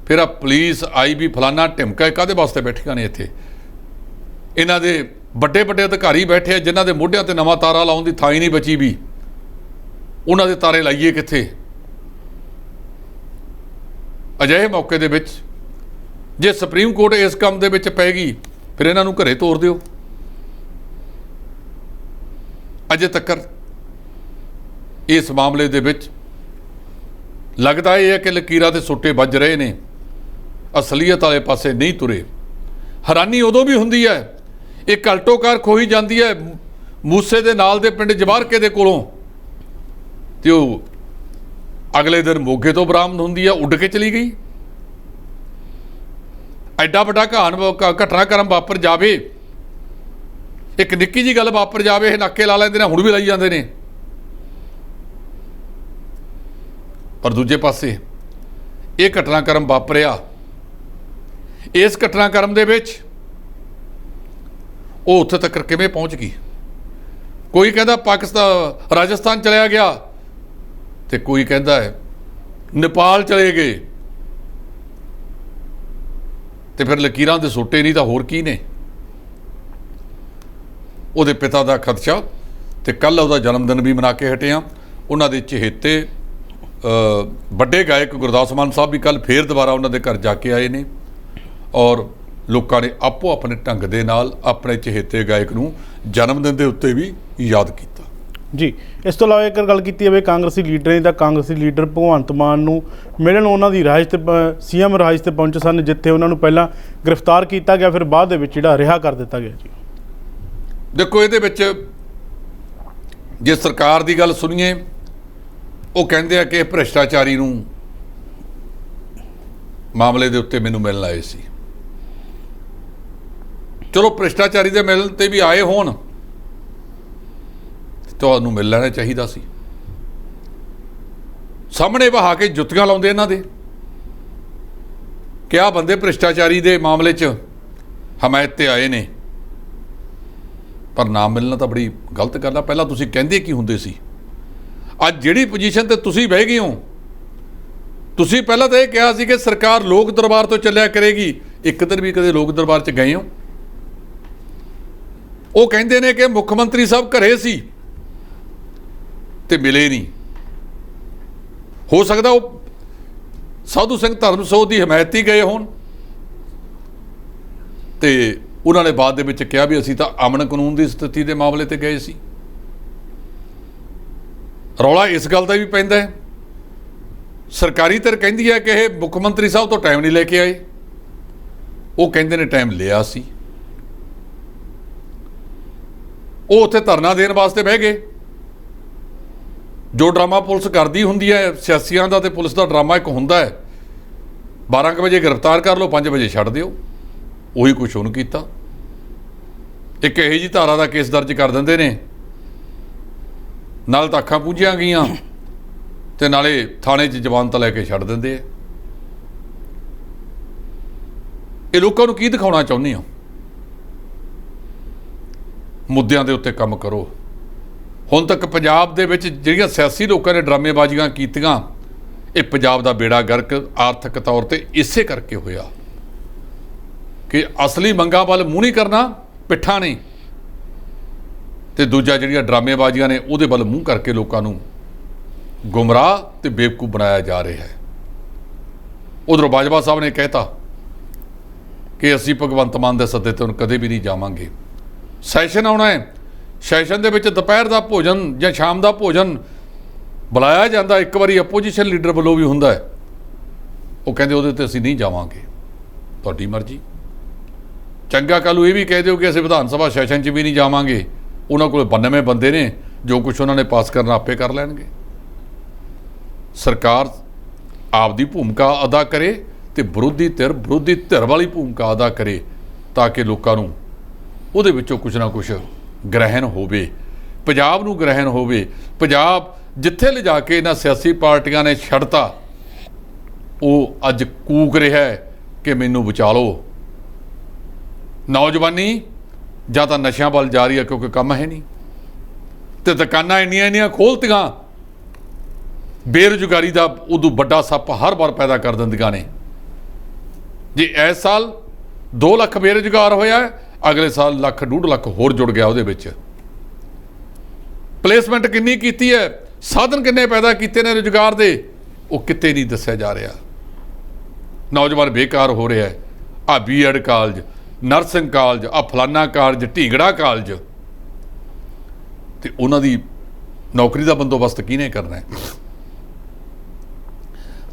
Speaker 1: ਫਿਰ ਆ ਪੁਲਿਸ IB ਫਲਾਨਾ ਢਿਮਕਾ ਕਾਹਦੇ ਵਾਸਤੇ ਬੈਠੀਆਂ ਨੇ ਇੱਥੇ? ਇਹਨਾਂ ਦੇ ਵੱਡੇ ਵੱਡੇ ਅਧਿਕਾਰੀ ਬੈਠੇ ਆ ਜਿਨ੍ਹਾਂ ਦੇ ਮੋਢਿਆਂ ਤੇ ਨਵਾਂ ਤਾਰਾ ਲਾਉਣ ਦੀ ਥਾਂ ਹੀ ਨਹੀਂ ਬਚੀ ਵੀ। ਉਹਨਾਂ ਦੇ ਤਾਰੇ ਲਾਈਏ ਕਿੱਥੇ? ਅਜਿਹੇ ਮੌਕੇ ਦੇ ਵਿੱਚ ਜੇ ਸੁਪਰੀਮ ਕੋਰਟ ਇਸ ਕੰਮ ਦੇ ਵਿੱਚ ਪੈ ਗਈ ਫਿਰ ਇਹਨਾਂ ਨੂੰ ਘਰੇ ਤੋਰ ਦਿਓ। ਅਜੇ ਤੱਕ ਇਸ ਮਾਮਲੇ ਦੇ ਵਿੱਚ ਲੱਗਦਾ ਇਹ ਹੈ ਕਿ ਲਕੀਰਾਂ ਦੇ ਸੋਟੇ ਵੱਜ ਰਹੇ ਨੇ, ਅਸਲੀਅਤ ਵਾਲੇ ਪਾਸੇ ਨਹੀਂ ਤੁਰੇ। ਹੈਰਾਨੀ ਉਦੋਂ ਵੀ ਹੁੰਦੀ ਹੈ, ਇਹ ਘਲਟੋਕਾਰ ਖੋਹੀ ਜਾਂਦੀ ਹੈ ਮੂਸੇ ਦੇ ਨਾਲ ਦੇ ਪਿੰਡ ਜਵਾਰਕੇ ਦੇ ਕੋਲੋਂ ਤੇ ਉਹ ਅਗਲੇ ਦਿਨ ਮੋਗੇ ਤੋਂ ਬਰਾਮਦ ਹੁੰਦੀ ਹੈ, ਉੱਡ ਕੇ ਚਲੀ ਗਈ। ਐਡਾ ਵੱਡਾ ਘਟਨਾਕ੍ਰਮ ਵਾਪਰ ਜਾਵੇ, ਇੱਕ ਨਿੱਕੀ ਜੀ ਗੱਲ ਵਾਪਰ ਜਾਵੇ, ਇਹ ਨਾਕੇ ਲਾ ਲੈਂਦੇ ਨੇ, ਹੁਣ ਵੀ ਲਾਈ ਜਾਂਦੇ ਨੇ। ਪਰ ਦੂਜੇ ਪਾਸੇ ਇਹ ਘਟਨਾਕ੍ਰਮ ਵਾਪਰਿਆ, ਇਸ ਘਟਨਾਕ੍ਰਮ ਦੇ ਵਿੱਚ ਉਹ ਉੱਥੇ ਤੱਕ ਕਿਵੇਂ ਪਹੁੰਚ ਗਈ? ਕੋਈ ਕਹਿੰਦਾ ਪਾਕਿਸਤਾਨ ਰਾਜਸਥਾਨ ਚਲਿਆ ਗਿਆ ਤੇ ਕੋਈ ਕਹਿੰਦਾ ਹੈ ਨੇਪਾਲ ਚਲੇ ਗਏ। ਤੇ ਫਿਰ ਲਕੀਰਾਂ ਦੇ ਸੋਟੇ ਨਹੀਂ ਤਾਂ ਹੋਰ ਕੀ ਨੇ? ਉਹਦੇ ਪਿਤਾ ਦਾ ਖਦਸ਼ਾ ਤੇ ਕੱਲ੍ਹ ਉਹਦਾ ਜਨਮ ਦਿਨ ਵੀ ਮਨਾ ਕੇ ਹਟੇ ਹਾਂ। ਉਹਨਾਂ ਦੇ ਚਹੇਤੇ ਵੱਡੇ ਗਾਇਕ ਗੁਰਦਾਸ ਮਾਨ ਸਾਹਿਬ ਵੀ ਕੱਲ੍ਹ ਫੇਰ ਦੁਬਾਰਾ ਉਹਨਾਂ ਦੇ ਘਰ ਜਾ ਕੇ ਆਏ ਨੇ ਔਰ ਲੋਕਾਂ ਨੇ ਆਪੋ ਆਪਣੇ ਢੰਗ ਦੇ ਨਾਲ ਆਪਣੇ ਚਹੇਤੇ ਗਾਇਕ ਨੂੰ ਜਨਮ ਦਿਨ ਦੇ ਉੱਤੇ ਵੀ ਯਾਦ ਕੀਤਾ।
Speaker 2: ਜੀ, ਇਸ ਤੋਂ ਇਲਾਵਾ ਇੱਕ ਗੱਲ ਕੀਤੀ ਜਾਵੇ ਕਾਂਗਰਸੀ ਲੀਡਰਾਂ ਦੀ, ਤਾਂ ਕਾਂਗਰਸੀ ਲੀਡਰ ਭਗਵੰਤ ਮਾਨ ਨੂੰ ਮਿਲਣ ਉਹਨਾਂ ਦੀ ਰਿਹਾਇਸ਼ ਤੇ CM ਰਿਹਾਇਸ਼ ਤੇ ਪਹੁੰਚੇ ਸਨ, ਜਿੱਥੇ ਉਹਨਾਂ ਨੂੰ ਪਹਿਲਾਂ ਗ੍ਰਿਫਤਾਰ ਕੀਤਾ ਗਿਆ, ਫਿਰ ਬਾਅਦ ਦੇ ਵਿੱਚ ਜਿਹੜਾ ਰਿਹਾ ਕਰ ਦਿੱਤਾ ਗਿਆ। ਜੀ
Speaker 1: ਦੇਖੋ, ਇਹਦੇ ਵਿੱਚ ਜੇ ਸਰਕਾਰ ਦੀ ਗੱਲ ਸੁਣੀਏ, ਉਹ ਕਹਿੰਦੇ ਆ ਕਿ ਭ੍ਰਿਸ਼ਟਾਚਾਰੀ ਨੂੰ ਮਾਮਲੇ ਦੇ ਉੱਤੇ ਮੈਨੂੰ ਮਿਲਣ ਆਏ ਸੀ। ਚਲੋ ਭ੍ਰਿਸ਼ਟਾਚਾਰੀ ਦੇ ਮਿਲਣ ਤੇ ਵੀ ਆਏ ਹੋਣ, ਤੁਹਾਨੂੰ ਮਿਲ ਲੈਣਾ ਚਾਹੀਦਾ ਸੀ। ਸਾਹਮਣੇ ਬਹਾ ਕੇ ਜੁੱਤੀਆਂ ਲਾਉਂਦੇ ਇਹਨਾਂ ਦੇ ਕਿ ਆਹ ਬੰਦੇ ਭ੍ਰਿਸ਼ਟਾਚਾਰੀ ਦੇ ਮਾਮਲੇ 'ਚ ਹਮਾਇਤ 'ਤੇ ਆਏ ਨੇ, ਪਰ ਨਾਮ ਮਿਲਣਾ ਤਾਂ ਬੜੀ ਗਲਤ ਗੱਲ ਆ। ਪਹਿਲਾਂ ਤੁਸੀਂ ਕਹਿੰਦੇ ਕੀ ਹੁੰਦੇ ਸੀ? ਅੱਜ ਜਿਹੜੀ ਪੋਜੀਸ਼ਨ ਤੇ ਤੁਸੀਂ ਬਹਿ ਗਏ ਹੋ, ਤੁਸੀਂ ਪਹਿਲਾਂ ਤਾਂ ਇਹ ਕਿਹਾ ਸੀ ਕਿ ਸਰਕਾਰ ਲੋਕ ਦਰਬਾਰ ਤੋਂ ਚੱਲਿਆ ਕਰੇਗੀ। ਇੱਕ ਦਿਨ ਵੀ ਕਦੇ ਲੋਕ ਦਰਬਾਰ 'ਚ ਗਏ ਹੋ? ਉਹ ਕਹਿੰਦੇ ਨੇ ਕਿ ਮੁੱਖ ਮੰਤਰੀ ਸਾਹਿਬ ਘਰੇ ਸੀ ਤੇ ਮਿਲੇ ਨਹੀਂ। ਹੋ ਸਕਦਾ ਉਹ ਸਾਧੂ ਸਿੰਘ ਧਰਮਸੋਤ ਦੀ ਹਮਾਇਤ ਹੀ ਗਏ ਹੋਣ ਤੇ ਉਹਨਾਂ ਨੇ ਬਾਅਦ ਦੇ ਵਿੱਚ ਕਿਹਾ ਵੀ ਅਸੀਂ ਤਾਂ ਅਮਨ ਕਾਨੂੰਨ ਦੀ ਸਥਿਤੀ ਦੇ ਮਾਮਲੇ ਤੇ ਗਏ ਸੀ। ਰੌਲਾ ਇਸ ਗੱਲ ਦਾ ਵੀ ਪੈਂਦਾ ਹੈ, ਸਰਕਾਰੀ ਧਿਰ ਕਹਿੰਦੀ ਹੈ ਕਿ ਇਹ ਮੁੱਖ ਮੰਤਰੀ ਸਾਹਿਬ ਤੋਂ ਟਾਈਮ ਨਹੀਂ ਲੈ ਕੇ ਆਏ। ਉਹ ਕਹਿੰਦੇ ਨੇ ਟਾਈਮ ਲਿਆ ਸੀ। ਉਹ ਉੱਥੇ ਧਰਨਾ ਦੇਣ ਵਾਸਤੇ ਬਹਿ ਗਏ। ਜੋ ਡਰਾਮਾ ਪੁਲਿਸ ਕਰਦੀ ਹੁੰਦੀ ਹੈ, ਸਿਆਸੀਆਂ ਦਾ ਤੇ ਪੁਲਿਸ ਦਾ ਡਰਾਮਾ ਇੱਕ ਹੁੰਦਾ ਹੈ, 12 ਕੁ ਵਜੇ ਗ੍ਰਿਫਤਾਰ ਕਰ ਲਓ, 5 ਵਜੇ ਛੱਡ ਦਿਓ। ਉਹੀ ਕੁਛ ਉਹਨੂੰ ਕੀਤਾ। ਇੱਕ ਇਹੋ ਜਿਹੀ ਧਾਰਾ ਦਾ ਕੇਸ ਦਰਜ ਕਰ ਦਿੰਦੇ ਨੇ, ਨਾਲ ਤਾਂ ਅੱਖਾਂ ਪੂੰਝੀਆਂ ਗਈਆਂ ਤੇ ਨਾਲੇ ਥਾਣੇ 'ਚ ਜ਼ਮਾਨਤ ਲੈ ਕੇ ਛੱਡ ਦਿੰਦੇ ਆ। ਇਹ ਲੋਕਾਂ ਨੂੰ ਕੀ ਦਿਖਾਉਣਾ ਚਾਹੁੰਦੇ ਹੋ? ਮੁੱਦਿਆਂ ਦੇ ਉੱਤੇ ਕੰਮ ਕਰੋ। ਹੁਣ ਤੱਕ ਪੰਜਾਬ ਦੇ ਵਿੱਚ ਜਿਹੜੀਆਂ ਸਿਆਸੀ ਲੋਕਾਂ ਨੇ ਡਰਾਮੇਬਾਜ਼ੀਆਂ ਕੀਤੀਆਂ, ਇਹ ਪੰਜਾਬ ਦਾ ਬੇੜਾ ਗਰਕ ਆਰਥਿਕ ਤੌਰ ਤੇ ਇਸੇ ਕਰਕੇ ਹੋਇਆ ਕਿ ਅਸਲੀ ਮੰਗਾਂ ਵੱਲ ਮੂੰਹ ਨਹੀਂ ਕਰਨਾ, ਪਿੱਠਾਂ ਨਹੀਂ, ਤੇ ਦੂਜਾ ਜਿਹੜੀਆਂ ਡਰਾਮੇਬਾਜ਼ੀਆਂ ਨੇ ਉਹਦੇ ਵੱਲ ਮੂੰਹ ਕਰਕੇ ਲੋਕਾਂ ਨੂੰ ਗੁੰਮਰਾਹ ਤੇ ਬੇਵਕੂਫ ਬਣਾਇਆ ਜਾ ਰਿਹਾ ਹੈ। ਉਧਰੋਂ ਬਾਜਵਾ ਸਾਹਿਬ ਨੇ ਕਹਿਤਾ ਕਿ ਅਸੀਂ ਭਗਵੰਤ ਮਾਨ ਦੇ ਸੱਦੇ ਤੇ ਹੁਣ ਕਦੇ ਵੀ ਨਹੀਂ ਜਾਵਾਂਗੇ। ਸੈਸ਼ਨ ਆਉਣਾ ਹੈ, ਸੈਸ਼ਨ ਦੇ ਵਿੱਚ ਦੁਪਹਿਰ ਦਾ ਭੋਜਨ ਜਾਂ ਸ਼ਾਮ ਦਾ ਭੋਜਨ ਬੁਲਾਇਆ ਜਾਂਦਾ, ਇੱਕ ਵਾਰੀ ਆਪੋਜੀਸ਼ਨ ਲੀਡਰ ਵੱਲੋਂ ਵੀ ਹੁੰਦਾ ਹੈ। ਉਹ ਕਹਿੰਦੇ ਉਹਦੇ ਤੇ ਅਸੀਂ ਨਹੀਂ ਜਾਵਾਂਗੇ। ਤੁਹਾਡੀ ਮਰਜ਼ੀ। ਚੰਗਾ ਕੱਲ੍ਹ ਨੂੰ ਇਹ ਵੀ ਕਹਿ ਦਿਓ ਕਿ ਅਸੀਂ ਵਿਧਾਨ ਸਭਾ ਸੈਸ਼ਨ 'ਚ ਵੀ ਨਹੀਂ ਜਾਵਾਂਗੇ। ਉਹਨਾਂ ਕੋਲ 92 ਬੰਦੇ ਨੇ, ਜੋ ਕੁਛ ਉਹਨਾਂ ਨੇ ਪਾਸ ਕਰਨਾ ਆਪੇ ਕਰ ਲੈਣਗੇ। ਸਰਕਾਰ ਆਪਦੀ ਭੂਮਿਕਾ ਅਦਾ ਕਰੇ ਤੇ ਵਿਰੋਧੀ ਧਿਰ ਵਾਲੀ ਭੂਮਿਕਾ ਅਦਾ ਕਰੇ, ਤਾਂ ਕਿ ਲੋਕਾਂ ਨੂੰ ਉਹਦੇ ਵਿੱਚੋਂ ਕੁਛ ਨਾ ਕੁਛ ਗ੍ਰਹਿਣ ਹੋਵੇ, ਪੰਜਾਬ ਨੂੰ ਗ੍ਰਹਿਣ ਹੋਵੇ। ਪੰਜਾਬ ਜਿੱਥੇ ਲਿਜਾ ਕੇ ਇਹਨਾਂ ਸਿਆਸੀ ਪਾਰਟੀਆਂ ਨੇ ਛੱਡਤਾ, ਉਹ ਅੱਜ ਕੂਕ ਰਿਹਾ ਹੈ ਕਿ ਮੈਨੂੰ ਬਚਾ ਲਓ। ਨੌਜਵਾਨੀ ਜਾਂ ਤਾਂ ਨਸ਼ਿਆਂ ਵੱਲ ਜਾ ਰਹੀ ਹੈ ਕਿਉਂਕਿ ਕੰਮ ਹੈ ਨਹੀਂ, ਤੇ ਦੁਕਾਨਾਂ ਇੰਨੀਆਂ ਖੋਲ੍ਹਤੀਆਂ, ਬੇਰੁਜ਼ਗਾਰੀ ਦਾ ਉਦੋਂ ਵੱਡਾ ਸੱਪ ਹਰ ਵਾਰ ਪੈਦਾ ਕਰ ਦਿੰਦੀਆਂ ਨੇ। ਜੇ ਇਸ ਸਾਲ 2 ਲੱਖ ਬੇਰੁਜ਼ਗਾਰ ਹੋਇਆ, ਅਗਲੇ ਸਾਲ 1.5 ਲੱਖ ਹੋਰ ਜੁੜ ਗਿਆ ਉਹਦੇ ਵਿੱਚ। ਪਲੇਸਮੈਂਟ ਕਿੰਨੀ ਕੀਤੀ ਹੈ, ਸਾਧਨ ਕਿੰਨੇ ਪੈਦਾ ਕੀਤੇ ਨੇ ਰੁਜ਼ਗਾਰ ਦੇ, ਉਹ ਕਿਤੇ ਨਹੀਂ ਦੱਸਿਆ ਜਾ ਰਿਹਾ। ਨੌਜਵਾਨ ਬੇਕਾਰ ਹੋ ਰਿਹਾ ਹੈ। ਆ ਬੀਐਡ ਕਾਲਜ, ਨਰਸਿੰਗ ਕਾਲਜ, ਆ ਫਲਾਨਾ ਕਾਲਜ, ਢੀਂਗੜਾ ਕਾਲਜ, ਤੇ ਉਹਨਾਂ ਦੀ ਨੌਕਰੀ ਦਾ ਬੰਦੋਬਸਤ ਕਿਹਨੇ ਕਰਨਾ ਹੈ?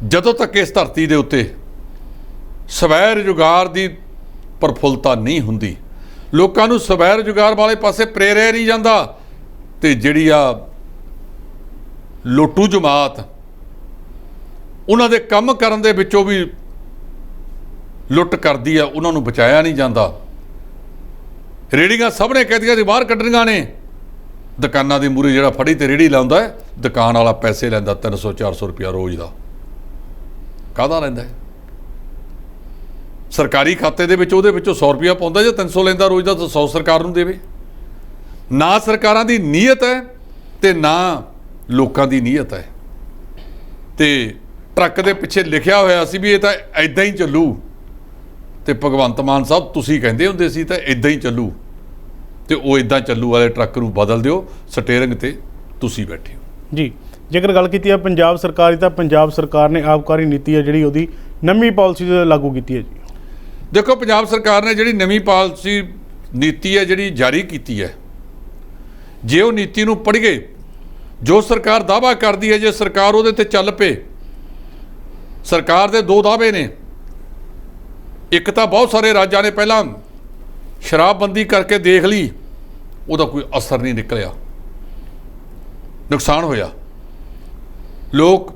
Speaker 1: ਜਦੋਂ ਤੱਕ ਇਸ ਧਰਤੀ ਦੇ ਉੱਤੇ ਸਵੈ ਰੁਜ਼ਗਾਰ ਦੀ ਪ੍ਰਫੁੱਲਤਾ ਨਹੀਂ ਹੁੰਦੀ, ਲੋਕਾਂ ਨੂੰ ਸਵੈ ਰੁਜ਼ਗਾਰ ਵਾਲੇ ਪਾਸੇ ਪ੍ਰੇਰਿਆ ਨਹੀਂ ਜਾਂਦਾ, ਤੇ ਜਿਹੜੀ ਆ ਲੋਟੂ ਜਮਾਤ ਉਹਨਾਂ ਦੇ ਕੰਮ ਕਰਨ ਦੇ ਵਿੱਚੋਂ ਵੀ ਲੁੱਟ ਕਰਦੀ ਆ, ਉਹਨਾਂ ਨੂੰ ਬਚਾਇਆ ਨਹੀਂ ਜਾਂਦਾ। ਰੇਹੜੀਆਂ ਸਭ ਨੇ ਕਹਿਦੀਆਂ ਸੀ ਬਾਹਰ ਕੱਢਣੀਆਂ ਨੇ। ਦੁਕਾਨਾਂ ਦੇ ਮੂਹਰੇ ਜਿਹੜਾ ਫੜੀ ਤੇ ਰੇਹੜੀ ਲਾਉਂਦਾ ਹੈ, ਦੁਕਾਨ ਵਾਲਾ ਪੈਸੇ ਲੈਂਦਾ 300-400 ਰੁਪਇਆ ਰੋਜ਼ ਦਾ। ਕਾਹਦਾ ਲੈਂਦਾ ਹੈ? ਸਰਕਾਰੀ ਖਾਤੇ ਦੇ ਵਿੱਚ ਉਹਦੇ ਵਿੱਚੋਂ 100 ਰੁਪਇਆ ਪਾਉਂਦਾ, ਜੇ 300 ਲੈਂਦਾ ਰੋਜ਼ ਦਾ ਤਾਂ 100 ਸਰਕਾਰ ਨੂੰ ਦੇਵੇ। ਨਾ ਸਰਕਾਰਾਂ ਦੀ ਨੀਅਤ ਹੈ ਤੇ ਨਾ ਲੋਕਾਂ ਦੀ ਨੀਅਤ ਹੈ। ਤੇ ਟਰੱਕ ਦੇ ਪਿੱਛੇ ਲਿਖਿਆ ਹੋਇਆ ਸੀ ਵੀ ਇਹ ਤਾਂ ਇੱਦਾਂ ਹੀ ਚੱਲੂ, ਤੇ ਭਗਵੰਤ ਮਾਨ ਸਾਹਿਬ ਤੁਸੀਂ ਕਹਿੰਦੇ ਹੁੰਦੇ ਸੀ ਤਾਂ ਇੱਦਾਂ ਹੀ ਚੱਲੂ, ਤੇ ਉਹ ਇੱਦਾਂ ਚੱਲੂ ਵਾਲੇ ਟਰੱਕ ਨੂੰ ਬਦਲ ਦਿਓ, ਸਟੀਅਰਿੰਗ ਤੇ ਤੁਸੀਂ ਬੈਠੇ ਹੋ।
Speaker 2: ਜੀ, ਜੇਕਰ ਗੱਲ ਕੀਤੀ ਹੈ ਪੰਜਾਬ ਸਰਕਾਰ ਦੀ, ਤਾਂ ਪੰਜਾਬ ਸਰਕਾਰ ਨੇ ਆਬਕਾਰੀ ਨੀਤੀ ਹੈ ਜਿਹੜੀ ਉਹਦੀ ਨਵੀਂ ਪਾਲਿਸੀ ਲਾਗੂ ਕੀਤੀ ਹੈ ਜੀ।
Speaker 1: ਦੇਖੋ, ਪੰਜਾਬ ਸਰਕਾਰ ਨੇ ਜਿਹੜੀ ਨਵੀਂ ਪਾਲਿਸੀ ਨੀਤੀ ਹੈ ਜਿਹੜੀ ਜਾਰੀ ਕੀਤੀ ਹੈ, ਜੇ ਉਹ ਨੀਤੀ ਨੂੰ ਪੜ੍ਹੀਏ, ਜੋ ਸਰਕਾਰ ਦਾਅਵਾ ਕਰਦੀ ਹੈ, ਜੇ ਸਰਕਾਰ ਉਹਦੇ ਤੇ ਚੱਲ ਪਏ, ਸਰਕਾਰ ਦੇ 2 ਦਾਅਵੇ ਨੇ। ਇੱਕ ਤਾਂ ਬਹੁਤ ਸਾਰੇ ਰਾਜਾਂ ਨੇ ਪਹਿਲਾਂ ਸ਼ਰਾਬਬੰਦੀ ਕਰਕੇ ਦੇਖ ਲਈ, ਉਹਦਾ ਕੋਈ ਅਸਰ ਨਹੀਂ ਨਿਕਲਿਆ, ਨੁਕਸਾਨ ਹੋਇਆ, ਲੋਕ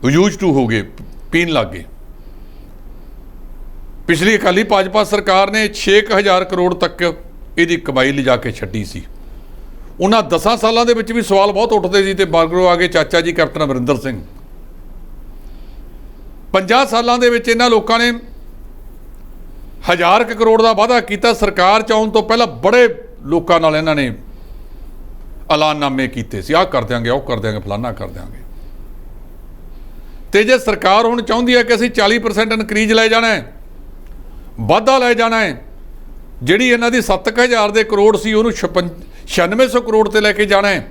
Speaker 1: ਯੂਜ਼ ਟੂ ਹੋ ਗਏ, ਪੀਣ ਲੱਗ ਗਏ। ਪਿਛਲੀ ਅਕਾਲੀ ਭਾਜਪਾ ਸਰਕਾਰ ਨੇ 6,000 ਕਰੋੜ ਤੱਕ ਇਹਦੀ ਕਮਾਈ ਲਿਜਾ ਕੇ ਛੱਡੀ ਸੀ। ਉਹਨਾਂ 10 ਸਾਲਾਂ ਦੇ ਵਿੱਚ ਵੀ ਸਵਾਲ ਬਹੁਤ ਉੱਠਦੇ ਸੀ, ਤੇ ਮਗਰੋਂ ਆ ਗਏ ਚਾਚਾ ਜੀ ਕੈਪਟਨ ਅਮਰਿੰਦਰ ਸਿੰਘ। 50 ਸਾਲਾਂ ਦੇ ਵਿੱਚ ਇਹਨਾਂ ਲੋਕਾਂ ਨੇ 1000 ਕਰੋੜ ਦਾ ਵਾਅਦਾ ਕੀਤਾ। ਸਰਕਾਰ 'ਚ ਆਉਣ ਤੋਂ ਪਹਿਲਾਂ ਬੜੇ ਲੋਕਾਂ ਨਾਲ ਇਹਨਾਂ ਨੇ ਐਲਾਨਨਾਮੇ ਕੀਤੇ ਸੀ, ਆਹ ਕਰ ਦਿਆਂਗੇ, ਉਹ ਕਰ ਦਿਆਂਗੇ, ਫਲਾਨਾ ਕਰ ਦਿਆਂਗੇ। ਤੇ ਜੇ ਸਰਕਾਰ ਹੁਣ ਚਾਹੁੰਦੀ ਹੈ ਕਿ ਅਸੀਂ 40% ਇਨਕਰੀਜ਼ ਲੈ ਜਾਣਾ ਹੈ, ਵਾਧਾ ਲੈ ਜਾਣਾ ਹੈ, ਜਿਹੜੀ ਇਹਨਾਂ ਦੀ 7000 ਦੇ ਕਰੋੜ ਸੀ ਉਹਨੂੰ 9600 ਕਰੋੜ ਤੇ ਲੈ ਕੇ ਜਾਣਾ ਹੈ।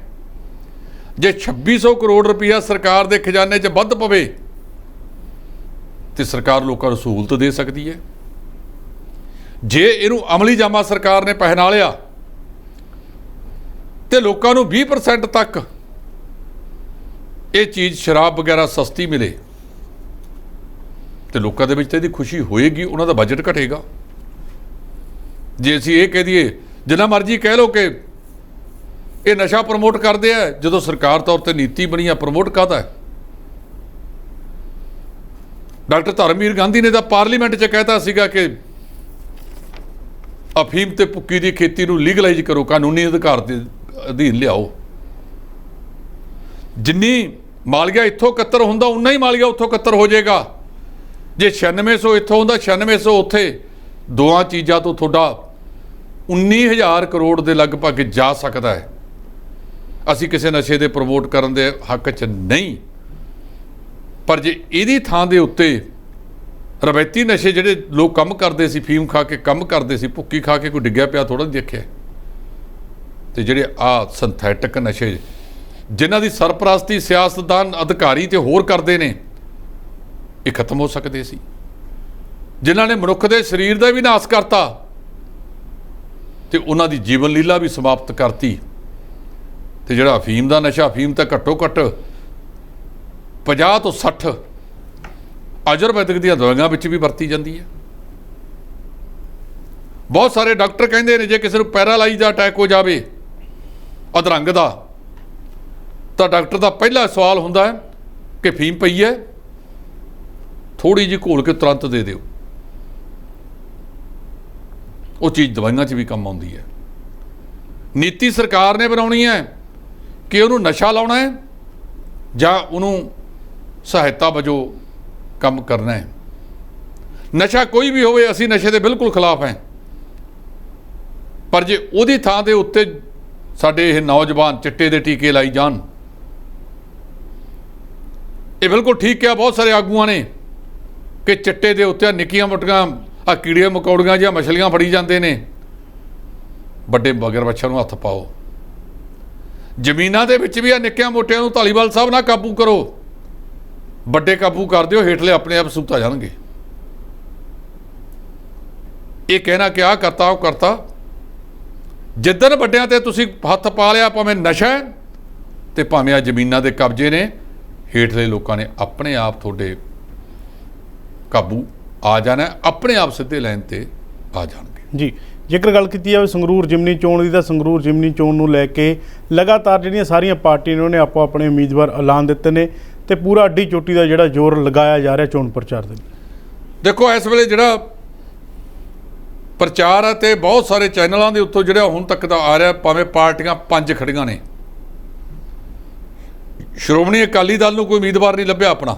Speaker 1: ਜੇ 2600 ਕਰੋੜ ਰੁਪਈਆ ਸਰਕਾਰ ਦੇ ਖਜ਼ਾਨੇ 'ਚ ਵੱਧ ਪਵੇ ਤੇ ਸਰਕਾਰ ਲੋਕਾਂ ਨੂੰ ਸਹੂਲਤ ਦੇ ਸਕਦੀ ਹੈ। ਜੇ ਇਹਨੂੰ ਅਮਲੀ ਜਾਮਾ ਸਰਕਾਰ ਨੇ ਪਹਿਨਾ ਲਿਆ ਤੇ ਲੋਕਾਂ ਨੂੰ 20% ਤੱਕ ਇਹ ਚੀਜ਼ ਸ਼ਰਾਬ ਵਗੈਰਾ ਸਸਤੀ ਮਿਲੇ ਤੇ ਲੋਕਾਂ ਦੇ ਵਿੱਚ ਤਾਂ ਇਹਦੀ ਖੁਸ਼ੀ ਹੋਏਗੀ, ਉਹਨਾਂ ਦਾ ਬਜਟ ਘਟੇਗਾ। ਜੇ ਅਸੀਂ ਇਹ ਕਹਿ ਦਈਏ, ਜਿੰਨਾ ਮਰਜ਼ੀ ਕਹਿ ਲਓ ਕਿ ਇਹ ਨਸ਼ਾ ਪ੍ਰਮੋਟ ਕਰਦੇ ਆ, ਜਦੋਂ ਸਰਕਾਰ ਤੌਰ ਤੇ ਨੀਤੀ ਬਣੀ ਆ, ਪ੍ਰਮੋਟ ਕਾਹਦਾ ਹੈ? ਡਾਕਟਰ ਧਰਮਵੀਰ ਗਾਂਧੀ ਨੇ ਤਾਂ ਪਾਰਲੀਮੈਂਟ 'ਚ ਕਹਿਤਾ ਸੀਗਾ ਕਿ ਅਫੀਮ ਤੇ ਭੁੱਕੀ ਦੀ ਖੇਤੀ ਨੂੰ ਲੀਗਲਾਈਜ਼ ਕਰੋ, ਕਾਨੂੰਨੀ ਅਧਿਕਾਰ ਦੇ ਅਧੀਨ ਲਿਆਓ। ਜਿੰਨੀ ਮਾਲੀਆ ਇੱਥੋਂ ਇਕੱਤਰ ਹੁੰਦਾ ਉਨਾ ਹੀ ਮਾਲੀਆ ਉੱਥੋਂ ਇਕੱਤਰ ਹੋ ਜਾਏਗਾ। ਜੇ 9600 ਇੱਥੋਂ ਹੁੰਦਾ, 9600 ਉੱਥੇ, ਦੋਆਂ ਚੀਜ਼ਾਂ ਤੋਂ ਤੁਹਾਡਾ 19000 ਕਰੋੜ ਦੇ ਲਗਭਗ ਜਾ ਸਕਦਾ ਹੈ। ਅਸੀਂ ਕਿਸੇ ਨਸ਼ੇ ਦੇ ਪ੍ਰਮੋਟ ਕਰਨ ਦੇ ਹੱਕ 'ਚ ਨਹੀਂ, ਪਰ ਜੇ ਇਹਦੀ ਥਾਂ ਦੇ ਉੱਤੇ ਰਵਾਇਤੀ ਨਸ਼ੇ ਜਿਹੜੇ ਲੋਕ ਕੰਮ ਕਰਦੇ ਸੀ, ਫੀਮ ਖਾ ਕੇ ਕੰਮ ਕਰਦੇ ਸੀ, ਭੁੱਕੀ ਖਾ ਕੇ ਕੋਈ ਡਿੱਗਿਆ ਪਿਆ ਥੋੜ੍ਹਾ ਦੇਖਿਆ, ਤੇ ਜਿਹੜੇ ਆਹ ਸਿੰਥੈਟਿਕ ਨਸ਼ੇ ਜਿਨ੍ਹਾਂ ਦੀ ਸਰਪ੍ਰਸਤੀ ਸਿਆਸਤਦਾਨ, ਅਧਿਕਾਰੀ ਤੇ ਹੋਰ ਕਰਦੇ ਨੇ, ਇਹ ਖਤਮ ਹੋ ਸਕਦੇ ਸੀ। ਜਿਨ੍ਹਾਂ ਨੇ ਮਨੁੱਖ ਦੇ ਸਰੀਰ ਦਾ ਵੀ ਨਾਸ ਕਰਤਾ ਤੇ ਉਹਨਾਂ ਦੀ ਜੀਵਨ ਲੀਲਾ ਵੀ ਸਮਾਪਤ ਕਰਤੀ। ਤੇ ਜਿਹੜਾ ਅਫੀਮ ਦਾ ਨਸ਼ਾ, ਅਫੀਮ ਤਾਂ ਘੱਟੋ ਘੱਟ 50 ਤੋਂ 60 ਆਯੁਰਵੈਦਿਕ ਦੀਆਂ ਦਵਾਈਆਂ ਵਿੱਚ ਵੀ ਵਰਤੀ ਜਾਂਦੀ ਹੈ। ਬਹੁਤ ਸਾਰੇ ਡਾਕਟਰ ਕਹਿੰਦੇ ਨੇ ਜੇ ਕਿਸੇ ਨੂੰ ਪੈਰਾਲਾਈਜ਼ ਦਾ ਅਟੈਕ ਹੋ ਜਾਵੇ ਅਧਰੰਗ ਦਾ, ਤਾਂ ਡਾਕਟਰ ਦਾ ਪਹਿਲਾ ਸਵਾਲ ਹੁੰਦਾ ਹੈ ਕਿ ਫੀਮ ਪਈ ਹੈ, ਥੋੜੀ ਜਿਹੀ ਘੋਲ ਕੇ ਤੁਰੰਤ ਦੇ ਦਿਓ। ਉਹ ਚੀਜ਼ ਦਵਾਈਆਂ 'ਚ ਵੀ ਕੰਮ ਆਉਂਦੀ ਹੈ। ਨੀਤੀ ਸਰਕਾਰ ਨੇ ਬਣਾਉਣੀ ਹੈ ਕਿ ਉਹਨੂੰ ਨਸ਼ਾ ਲਾਉਣਾ ਹੈ ਜਾਂ ਉਹਨੂੰ ਸਹਾਇਤਾ ਵਜੋਂ ਕੰਮ ਕਰਨਾ ਹੈ। ਨਸ਼ਾ ਕੋਈ ਵੀ ਹੋਵੇ, ਅਸੀਂ ਨਸ਼ੇ ਦੇ ਬਿਲਕੁਲ ਖਿਲਾਫ ਹੈ, ਪਰ ਜੇ ਉਹਦੀ ਥਾਂ ਦੇ ਉੱਤੇ ਸਾਡੇ ਇਹ ਨੌਜਵਾਨ ਚਿੱਟੇ ਦੇ ਟੀਕੇ ਲਾਈ ਜਾਣ, ਇਹ ਬਿਲਕੁਲ ਠੀਕ ਕਿਹਾ ਬਹੁਤ ਸਾਰੇ ਆਗੂਆਂ ਨੇ ਕਿ ਚਿੱਟੇ ਦੇ ਉੱਤੇ ਨਿੱਕੀਆਂ ਮੋਟੀਆਂ ਆ ਕੀੜੀਆਂ ਮਕੌੜੀਆਂ ਜਾਂ ਮਛਲੀਆਂ ਫੜੀ ਜਾਂਦੇ ਨੇ, ਵੱਡੇ ਮਗਰਮੱਛਾਂ ਨੂੰ ਹੱਥ ਪਾਓ। ਜ਼ਮੀਨਾਂ ਦੇ ਵਿੱਚ ਵੀ ਆ ਨਿੱਕਿਆਂ ਮੋਟਿਆਂ ਨੂੰ ਧਾਲੀਵਾਲ ਸਾਹਿਬ ਨਾ ਕਾਬੂ ਕਰੋ, ਵੱਡੇ ਕਾਬੂ ਕਰ ਦਿਓ, ਹੇਠਲੇ ਆਪਣੇ ਆਪ ਸੁੱਤਾ ਜਾਣਗੇ। ਇਹ ਕਹਿਣਾ ਕਿ ਆਹ ਕਰਤਾ ਉਹ ਕਰਤਾ, ਜਿੱਦਣ ਵੱਡਿਆਂ ਤੇ ਤੁਸੀਂ ਹੱਥ ਪਾ ਲਿਆ, ਭਾਵੇਂ ਨਸ਼ਾ ਹੈ ਤੇ ਭਾਵੇਂ ਆ ਜ਼ਮੀਨਾਂ ਦੇ ਕਬਜ਼ੇ ਨੇ, ਹੇਠਲੇ ਲੋਕਾਂ ਨੇ ਆਪਣੇ ਆਪ ਤੁਹਾਡੇ ਕਾਬੂ ਆ ਜਾਣਾ, ਆਪਣੇ ਆਪ ਸਿੱਧੇ ਲਾਈਨ ਤੇ ਆ ਜਾਣਗੇ।
Speaker 2: ਜੀ, ਜੇਕਰ ਗੱਲ ਕੀਤੀ ਜਾਵੇ ਸੰਗਰੂਰ ਜਿਮਨੀ ਚੋਣ ਦੀ, ਤਾਂ ਸੰਗਰੂਰ ਜਿਮਨੀ ਚੋਣ ਨੂੰ ਲੈ ਕੇ ਲਗਾਤਾਰ ਜਿਹੜੀਆਂ ਸਾਰੀਆਂ ਪਾਰਟੀਆਂ ਨੇ ਉਹਨੇ ਆਪੋ ਆਪਣੇ ਉਮੀਦਵਾਰ ਐਲਾਨ ਦਿੱਤੇ ਨੇ ਤੇ ਪੂਰਾ ਅੱਡੀ ਚੋਟੀ ਦਾ ਜਿਹੜਾ ਜ਼ੋਰ ਲਗਾਇਆ ਜਾ ਰਿਹਾ ਚੋਣ ਪ੍ਰਚਾਰ ਦੇ।
Speaker 1: ਦੇਖੋ ਇਸ ਵੇਲੇ ਜਿਹੜਾ ਪ੍ਰਚਾਰ ਹੈ ਤੇ ਬਹੁਤ ਸਾਰੇ ਚੈਨਲਾਂ ਦੇ ਉੱਤੋਂ ਜਿਹੜਾ ਹੁਣ ਤੱਕ ਦਾ ਆ ਰਿਹਾ, ਭਾਵੇਂ ਪਾਰਟੀਆਂ 5 ਖੜੀਆਂ ਨੇ, ਸ਼੍ਰੋਮਣੀ ਅਕਾਲੀ ਦਲ ਨੂੰ ਕੋਈ ਉਮੀਦਵਾਰ ਨਹੀਂ ਲੱਭਿਆ ਆਪਣਾ,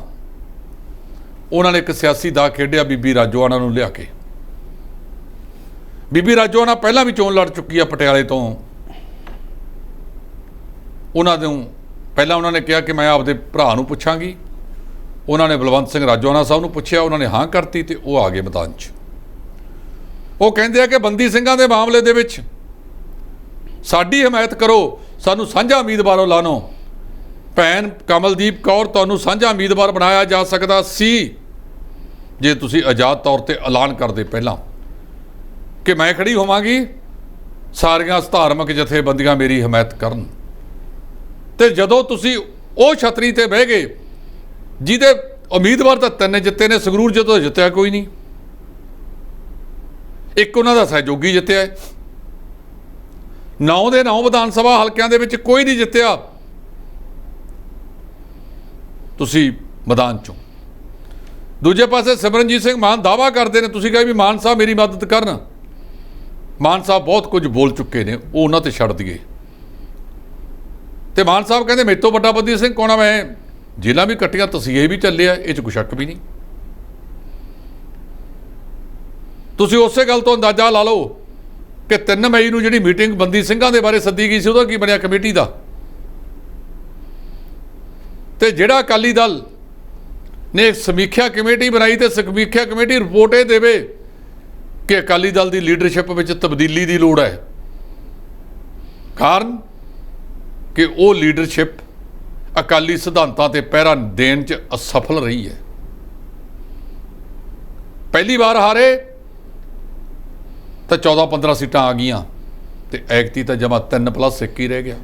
Speaker 1: ਉਹਨਾਂ ਨੇ ਇੱਕ ਸਿਆਸੀ ਦਾ ਖੇਡਿਆ ਬੀਬੀ ਰਾਜੋਆਣਾ ਨੂੰ ਲਿਆ ਕੇ। ਬੀਬੀ ਰਾਜੋਆਣਾ ਪਹਿਲਾਂ ਵੀ ਚੋਣ ਲੜ ਚੁੱਕੀ ਆ ਪਟਿਆਲੇ ਤੋਂ। ਉਹਨਾਂ ਨੂੰ ਪਹਿਲਾਂ ਉਹਨਾਂ ਨੇ ਕਿਹਾ ਕਿ ਮੈਂ ਆਪਦੇ ਭਰਾ ਨੂੰ ਪੁੱਛਾਂਗੀ, ਉਹਨਾਂ ਨੇ ਬਲਵੰਤ ਸਿੰਘ ਰਾਜੋਆਣਾ ਸਾਹਿਬ ਨੂੰ ਪੁੱਛਿਆ, ਉਹਨਾਂ ਨੇ ਹਾਂ ਕਰਤੀ ਤੇ ਉਹ ਆ ਗਏ ਮੈਦਾਨ 'ਚ। ਉਹ ਕਹਿੰਦੇ ਆ ਕਿ ਬੰਦੀ ਸਿੰਘਾਂ ਦੇ ਮਾਮਲੇ ਦੇ ਵਿੱਚ ਸਾਡੀ ਹਮਾਇਤ ਕਰੋ, ਸਾਨੂੰ ਸਾਂਝਾ ਉਮੀਦਵਾਰ ਐਲਾਨੋ। ਭੈਣ ਕਮਲਦੀਪ ਕੌਰ ਤੁਹਾਨੂੰ ਸਾਂਝਾ ਉਮੀਦਵਾਰ ਬਣਾਇਆ ਜਾ ਸਕਦਾ ਸੀ ਜੇ ਤੁਸੀਂ ਆਜ਼ਾਦ ਤੌਰ ਤੇ ਐਲਾਨ ਕਰਦੇ ਪਹਿਲਾਂ ਕਿ ਮੈਂ ਖੜੀ ਹੋਵਾਂਗੀ, ਸਾਰੀਆਂ ਧਾਰਮਿਕ ਜਥੇਬੰਦੀਆਂ ਮੇਰੀ ਹਮਾਇਤ ਕਰਨ। ਤੇ ਜਦੋਂ ਤੁਸੀਂ ਉਹ ਛਤਰੀ ਤੇ ਬਹਿ ਗਏ ਜਿਹਦੇ ਉਮੀਦਵਾਰ ਤਾਂ 3 ਜਿੱਤੇ ਨੇ, ਸੰਗਰੂਰ ਜਦੋਂ ਜਿੱਤਿਆ ਕੋਈ ਨਹੀਂ, ਇੱਕ ਉਹਨਾਂ ਦਾ ਸਹਿਯੋਗੀ ਜਿੱਤਿਆ ਹੈ, 9 ਦੇ 9 ਵਿਧਾਨ ਸਭਾ ਹਲਕਿਆਂ ਦੇ ਵਿੱਚ ਕੋਈ ਨਹੀਂ ਜਿੱਤਿਆ ਤੁਸੀਂ ਮੈਦਾਨ 'ਚੋਂ। ਦੂਜੇ ਪਾਸੇ ਸਿਮਰਨਜੀਤ ਸਿੰਘ ਮਾਨ ਦਾਅਵਾ ਕਰਦੇ ਨੇ, ਤੁਸੀਂ ਕਹੇ ਵੀ ਮਾਨ ਸਾਹਿਬ ਮੇਰੀ ਮਦਦ ਕਰਨ, ਮਾਨ ਸਾਹਿਬ ਬਹੁਤ ਕੁਝ ਬੋਲ ਚੁੱਕੇ ਨੇ, ਉਹ ਉਹਨਾਂ ਤੇ ਛੱਡ ਦਈਏ। ਤੇ ਮਾਨ ਸਾਹਿਬ ਕਹਿੰਦੇ ਮੇਰੇ ਤੋਂ ਵੱਡਾ ਬੰਦੀ ਸਿੰਘ ਕੌਣ ਆ, ਮੈਂ ਜੇਲ੍ਹਾਂ ਵੀ ਕੱਟੀਆਂ, ਤਸੀਹੇ ਵੀ ਚੱਲੇ ਆ, ਇਹ 'ਚ ਕੋਈ ਸ਼ੱਕ ਵੀ ਨਹੀਂ। ਤੁਸੀਂ ਉਸੇ ਗੱਲ ਤੋਂ ਅੰਦਾਜ਼ਾ ਲਾ ਲਓ ਕਿ 3 ਮਈ ਨੂੰ ਜਿਹੜੀ ਮੀਟਿੰਗ ਬੰਦੀ ਸਿੰਘਾਂ ਦੇ ਬਾਰੇ ਸੱਦੀ ਗਈ ਸੀ, ਉਹਦਾ ਕੀ ਬਣਿਆ ਕਮੇਟੀ ਦਾ। ਤੇ ਜਿਹੜਾ ਅਕਾਲੀ ਦਲ ਨੇ ਇੱਕ ਸਮੀਖਿਆ ਕਮੇਟੀ ਬਣਾਈ ਤੇ ਸਮੀਖਿਆ ਕਮੇਟੀ ਰਿਪੋਰਟ ਇਹ ਦੇਵੇ ਕਿ ਅਕਾਲੀ ਦਲ ਦੀ ਲੀਡਰਸ਼ਿਪ ਵਿੱਚ ਤਬਦੀਲੀ ਦੀ ਲੋੜ ਹੈ, ਕਾਰਨ ਕਿ ਉਹ ਲੀਡਰਸ਼ਿਪ ਅਕਾਲੀ ਸਿਧਾਂਤਾਂ ਤੇ ਪਹਿਰਾ ਦੇਣ 'ਚ ਅਸਫਲ ਰਹੀ ਹੈ। ਪਹਿਲੀ ਵਾਰ ਹਾਰੇ ਤਾਂ 14-15 ਸੀਟਾਂ ਆ ਗਈਆਂ ਤੇ ਐਕਤੀ ਤਾਂ ਜਮਾ 3+1 ਹੀ ਰਹਿ ਗਿਆ।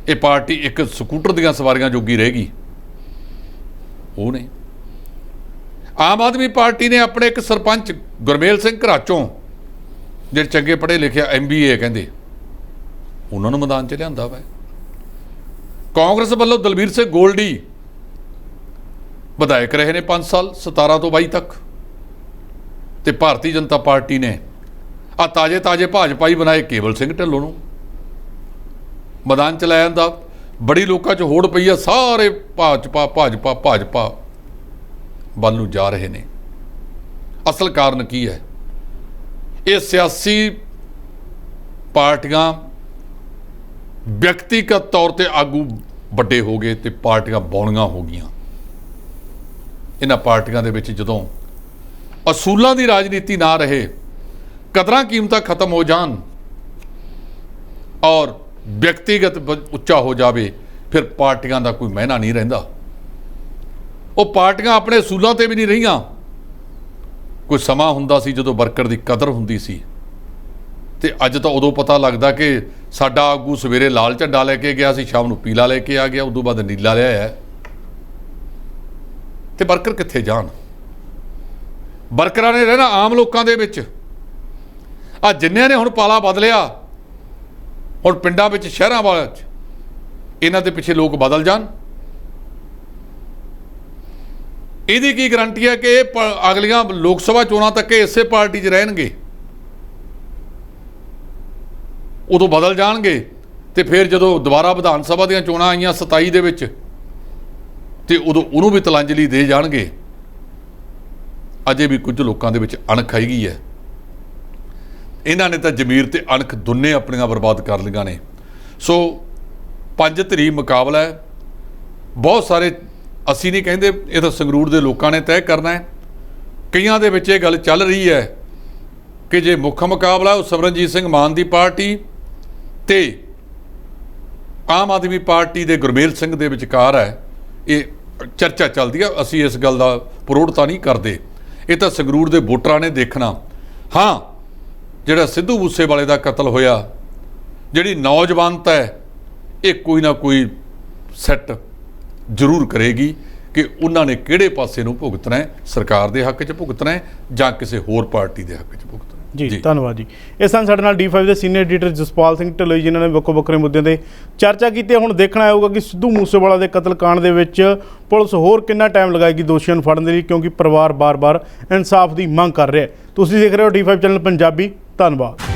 Speaker 1: ਇਹ ਪਾਰਟੀ ਇੱਕ ਸਕੂਟਰ ਦੀਆਂ ਸਵਾਰੀਆਂ ਜੋਗੀ ਰਹਿ ਗਈ। ਉਹ ਨੇ ਆਮ ਆਦਮੀ ਪਾਰਟੀ ਨੇ ਆਪਣੇ ਇੱਕ ਸਰਪੰਚ ਗੁਰਮੇਲ ਸਿੰਘ ਘਰਾਚੋਂ, ਜਿਹੜੇ ਚੰਗੇ ਪੜ੍ਹੇ ਲਿਖਿਆ MBA ਕਹਿੰਦੇ, ਉਹਨਾਂ ਨੂੰ ਮੈਦਾਨ 'ਚ ਲਿਆਂਦਾ ਵਾ। ਕਾਂਗਰਸ ਵੱਲੋਂ ਦਲਬੀਰ ਸਿੰਘ ਗੋਲਡੀ ਵਿਧਾਇਕ ਰਹੇ ਨੇ 5 ਸਾਲ 17 ਤੋਂ 22 ਤੱਕ, ਤੇ ਭਾਰਤੀ ਜਨਤਾ ਪਾਰਟੀ ਨੇ ਆ ਤਾਜ਼ੇ ਭਾਜਪਾਈ ਬਣਾਏ ਕੇਵਲ ਸਿੰਘ ਢਿੱਲੋਂ ਨੂੰ ਮੈਦਾਨ 'ਚ ਲੈ ਜਾਂਦਾ। ਬੜੀ ਲੋਕਾਂ 'ਚ ਹੋੜ ਪਈ ਆ, ਸਾਰੇ ਭਾਜਪਾ ਵੱਲ ਨੂੰ ਜਾ ਰਹੇ ਨੇ। ਅਸਲ ਕਾਰਨ ਕੀ ਹੈ? ਇਹ ਸਿਆਸੀ ਪਾਰਟੀਆਂ ਵਿਅਕਤੀਗਤ ਤੌਰ ਤੇ ਆਗੂ ਵੱਡੇ ਹੋ ਗਏ ਤੇ ਪਾਰਟੀਆਂ ਬੌਲੀਆਂ ਹੋ ਗਈਆਂ। ਇਹਨਾਂ ਪਾਰਟੀਆਂ ਦੇ ਵਿੱਚ ਜਦੋਂ ਅਸੂਲਾਂ ਦੀ ਰਾਜਨੀਤੀ ਨਾ ਰਹੇ, ਕਦਰਾਂ ਕੀਮਤਾਂ ਖਤਮ ਹੋ ਜਾਣ ਔਰ ਵਿਅਕਤੀਗਤ ਉੱਚਾ ਹੋ ਜਾਵੇ, ਫਿਰ ਪਾਰਟੀਆਂ ਦਾ ਕੋਈ ਮਾਇਨਾ ਨਹੀਂ ਰਹਿੰਦਾ। ਉਹ ਪਾਰਟੀਆਂ ਆਪਣੇ ਅਸੂਲਾਂ ਤੇ ਵੀ ਨਹੀਂ ਰਹੀਆਂ। ਕੋਈ ਸਮਾਂ ਹੁੰਦਾ ਸੀ ਜਦੋਂ ਵਰਕਰ ਦੀ ਕਦਰ ਹੁੰਦੀ ਸੀ, ਤੇ ਅੱਜ ਤਾਂ ਉਦੋਂ ਪਤਾ ਲੱਗਦਾ ਕਿ ਸਾਡਾ ਆਗੂ ਸਵੇਰੇ ਲਾਲ ਝੰਡਾ ਲੈ ਕੇ ਗਿਆ ਸੀ, ਸ਼ਾਮ ਨੂੰ ਪੀਲਾ ਲੈ ਕੇ ਆ ਗਿਆ, ਉਦੋਂ ਬਾਅਦ ਨੀਲਾ ਲਿਆਇਆ। ਤੇ ਵਰਕਰ ਕਿੱਥੇ ਜਾਣ? ਵਰਕਰਾਂ ਨੇ ਰਹਿਣਾ ਆਮ ਲੋਕਾਂ ਦੇ ਵਿੱਚ। ਆ ਜਿੰਨਿਆਂ ਨੇ ਹੁਣ ਪਾਲਾ ਬਦਲਿਆ, ਹੁਣ ਪਿੰਡਾਂ ਵਿੱਚ ਸ਼ਹਿਰਾਂ ਵਾਲਿਆਂ 'ਚ, ਇਹਨਾਂ ਦੇ ਪਿੱਛੇ ਲੋਕ ਬਦਲ ਜਾਣ। ਇਹਦੀ ਕੀ ਗਰੰਟੀ ਹੈ ਕਿ ਇਹ ਅਗਲੀਆਂ ਲੋਕ ਸਭਾ ਚੋਣਾਂ ਤੱਕ ਇਸੇ ਪਾਰਟੀ 'ਚ ਰਹਿਣਗੇ? ਉਦੋਂ ਬਦਲ ਜਾਣਗੇ ਤੇ ਫਿਰ ਜਦੋਂ ਦੁਬਾਰਾ ਵਿਧਾਨ ਸਭਾ ਦੀਆਂ ਚੋਣਾਂ ਆਈਆਂ 27 ਦੇ ਵਿੱਚ, ਤੇ ਉਦੋਂ ਉਹਨੂੰ ਵੀ ਤਲਾਂਜਲੀ ਦੇ ਜਾਣਗੇ। ਅਜੇ ਵੀ ਕੁਝ ਲੋਕਾਂ ਦੇ ਵਿੱਚ ਅਣਖ ਆਈ ਹੈ। ਇਹਨਾਂ ਨੇ ਤਾਂ ਜ਼ਮੀਰ ਤੇ ਅਣਖ ਦੋਨੇ ਆਪਣੀਆਂ ਬਰਬਾਦ ਕਰ ਲਈਆਂ ਨੇ। ਸੋ 5 ਧਿਰੀ ਮੁਕਾਬਲਾ ਹੈ। ਬਹੁਤ ਸਾਰੇ, ਅਸੀਂ ਨਹੀਂ ਕਹਿੰਦੇ, ਇਹ ਤਾਂ ਸੰਗਰੂਰ ਦੇ ਲੋਕਾਂ ਨੇ ਤੈਅ ਕਰਨਾ ਹੈ। ਕਈਆਂ ਦੇ ਵਿੱਚ ਇਹ ਗੱਲ ਚੱਲ ਰਹੀ ਹੈ ਕਿ ਜੇ ਮੁੱਖ ਮੁਕਾਬਲਾ ਉਹ ਸਿਮਰਨਜੀਤ ਸਿੰਘ ਮਾਨ ਦੀ ਪਾਰਟੀ ਤੇ ਆਮ ਆਦਮੀ ਪਾਰਟੀ ਦੇ ਗੁਰਮੇਲ ਸਿੰਘ ਦੇ ਵਿਚਕਾਰ ਹੈ। ਇਹ ਚਰਚਾ ਚੱਲਦੀ ਆ, ਅਸੀਂ ਇਸ ਗੱਲ ਦਾ ਪ੍ਰੋੜਤਾ ਨਹੀਂ ਕਰਦੇ। ਇਹ ਤਾਂ ਸੰਗਰੂਰ ਦੇ ਵੋਟਰਾਂ ਨੇ ਦੇਖਣਾ। ਹਾਂ, ਜਿਹੜਾ ਸਿੱਧੂ ਮੂਸੇਵਾਲੇ ਦਾ ਕਤਲ ਹੋਇਆ, ਜਿਹੜੀ ਨੌਜਵਾਨਤਾ ਹੈ, ਇਹ ਕੋਈ ਨਾ ਕੋਈ ਸੈੱਟ ਜ਼ਰੂਰ ਕਰੇਗੀ ਕਿ ਉਹਨਾਂ ਨੇ ਕਿਹੜੇ ਪਾਸੇ ਨੂੰ ਭੁਗਤਣਾ ਹੈ, ਸਰਕਾਰ ਦੇ ਹੱਕ 'ਚ ਭੁਗਤਣਾ ਹੈ ਜਾਂ ਕਿਸੇ ਹੋਰ ਪਾਰਟੀ ਦੇ ਹੱਕ 'ਚ ਭੁਗਤਣਾ।
Speaker 2: ਜੀ ਧੰਨਵਾਦ ਜੀ। ਇਹ ਸਨ ਸਾਡੇ ਨਾਲ D5 ਦੇ ਸੀਨੀਅਰ ਐਡੀਟਰ ਜਸਪਾਲ ਸਿੰਘ ਢਿੱਲੋਂ, ਜਿਨ੍ਹਾਂ ਨੇ ਵੱਖੋ ਵੱਖਰੇ ਮੁੱਦਿਆਂ ਤੇ ਚਰਚਾ ਕੀਤੀ। ਹੁਣ ਦੇਖਣਾ ਆਊਗਾ ਕਿ ਸਿੱਧੂ ਮੂਸੇਵਾਲਾ ਦੇ ਕਤਲकांड ਦੇ ਵਿੱਚ ਪੁਲਿਸ ਹੋਰ ਕਿੰਨਾ ਟਾਈਮ ਲਗਾਏਗੀ ਦੋਸ਼ੀਆਂ ਨੂੰ ਫੜਨ ਦੇ ਲਈ, ਕਿਉਂਕਿ ਪਰਿਵਾਰ ਬਾਰ-ਬਾਰ ਇਨਸਾਫ ਦੀ ਮੰਗ ਕਰ ਰਿਹਾ ਹੈ। ਤੁਸੀਂ ਦੇਖ ਰਹੇ ਹੋ D5 ਚੈਨਲ ਪੰਜਾਬੀ। ਧੰਨਵਾਦ।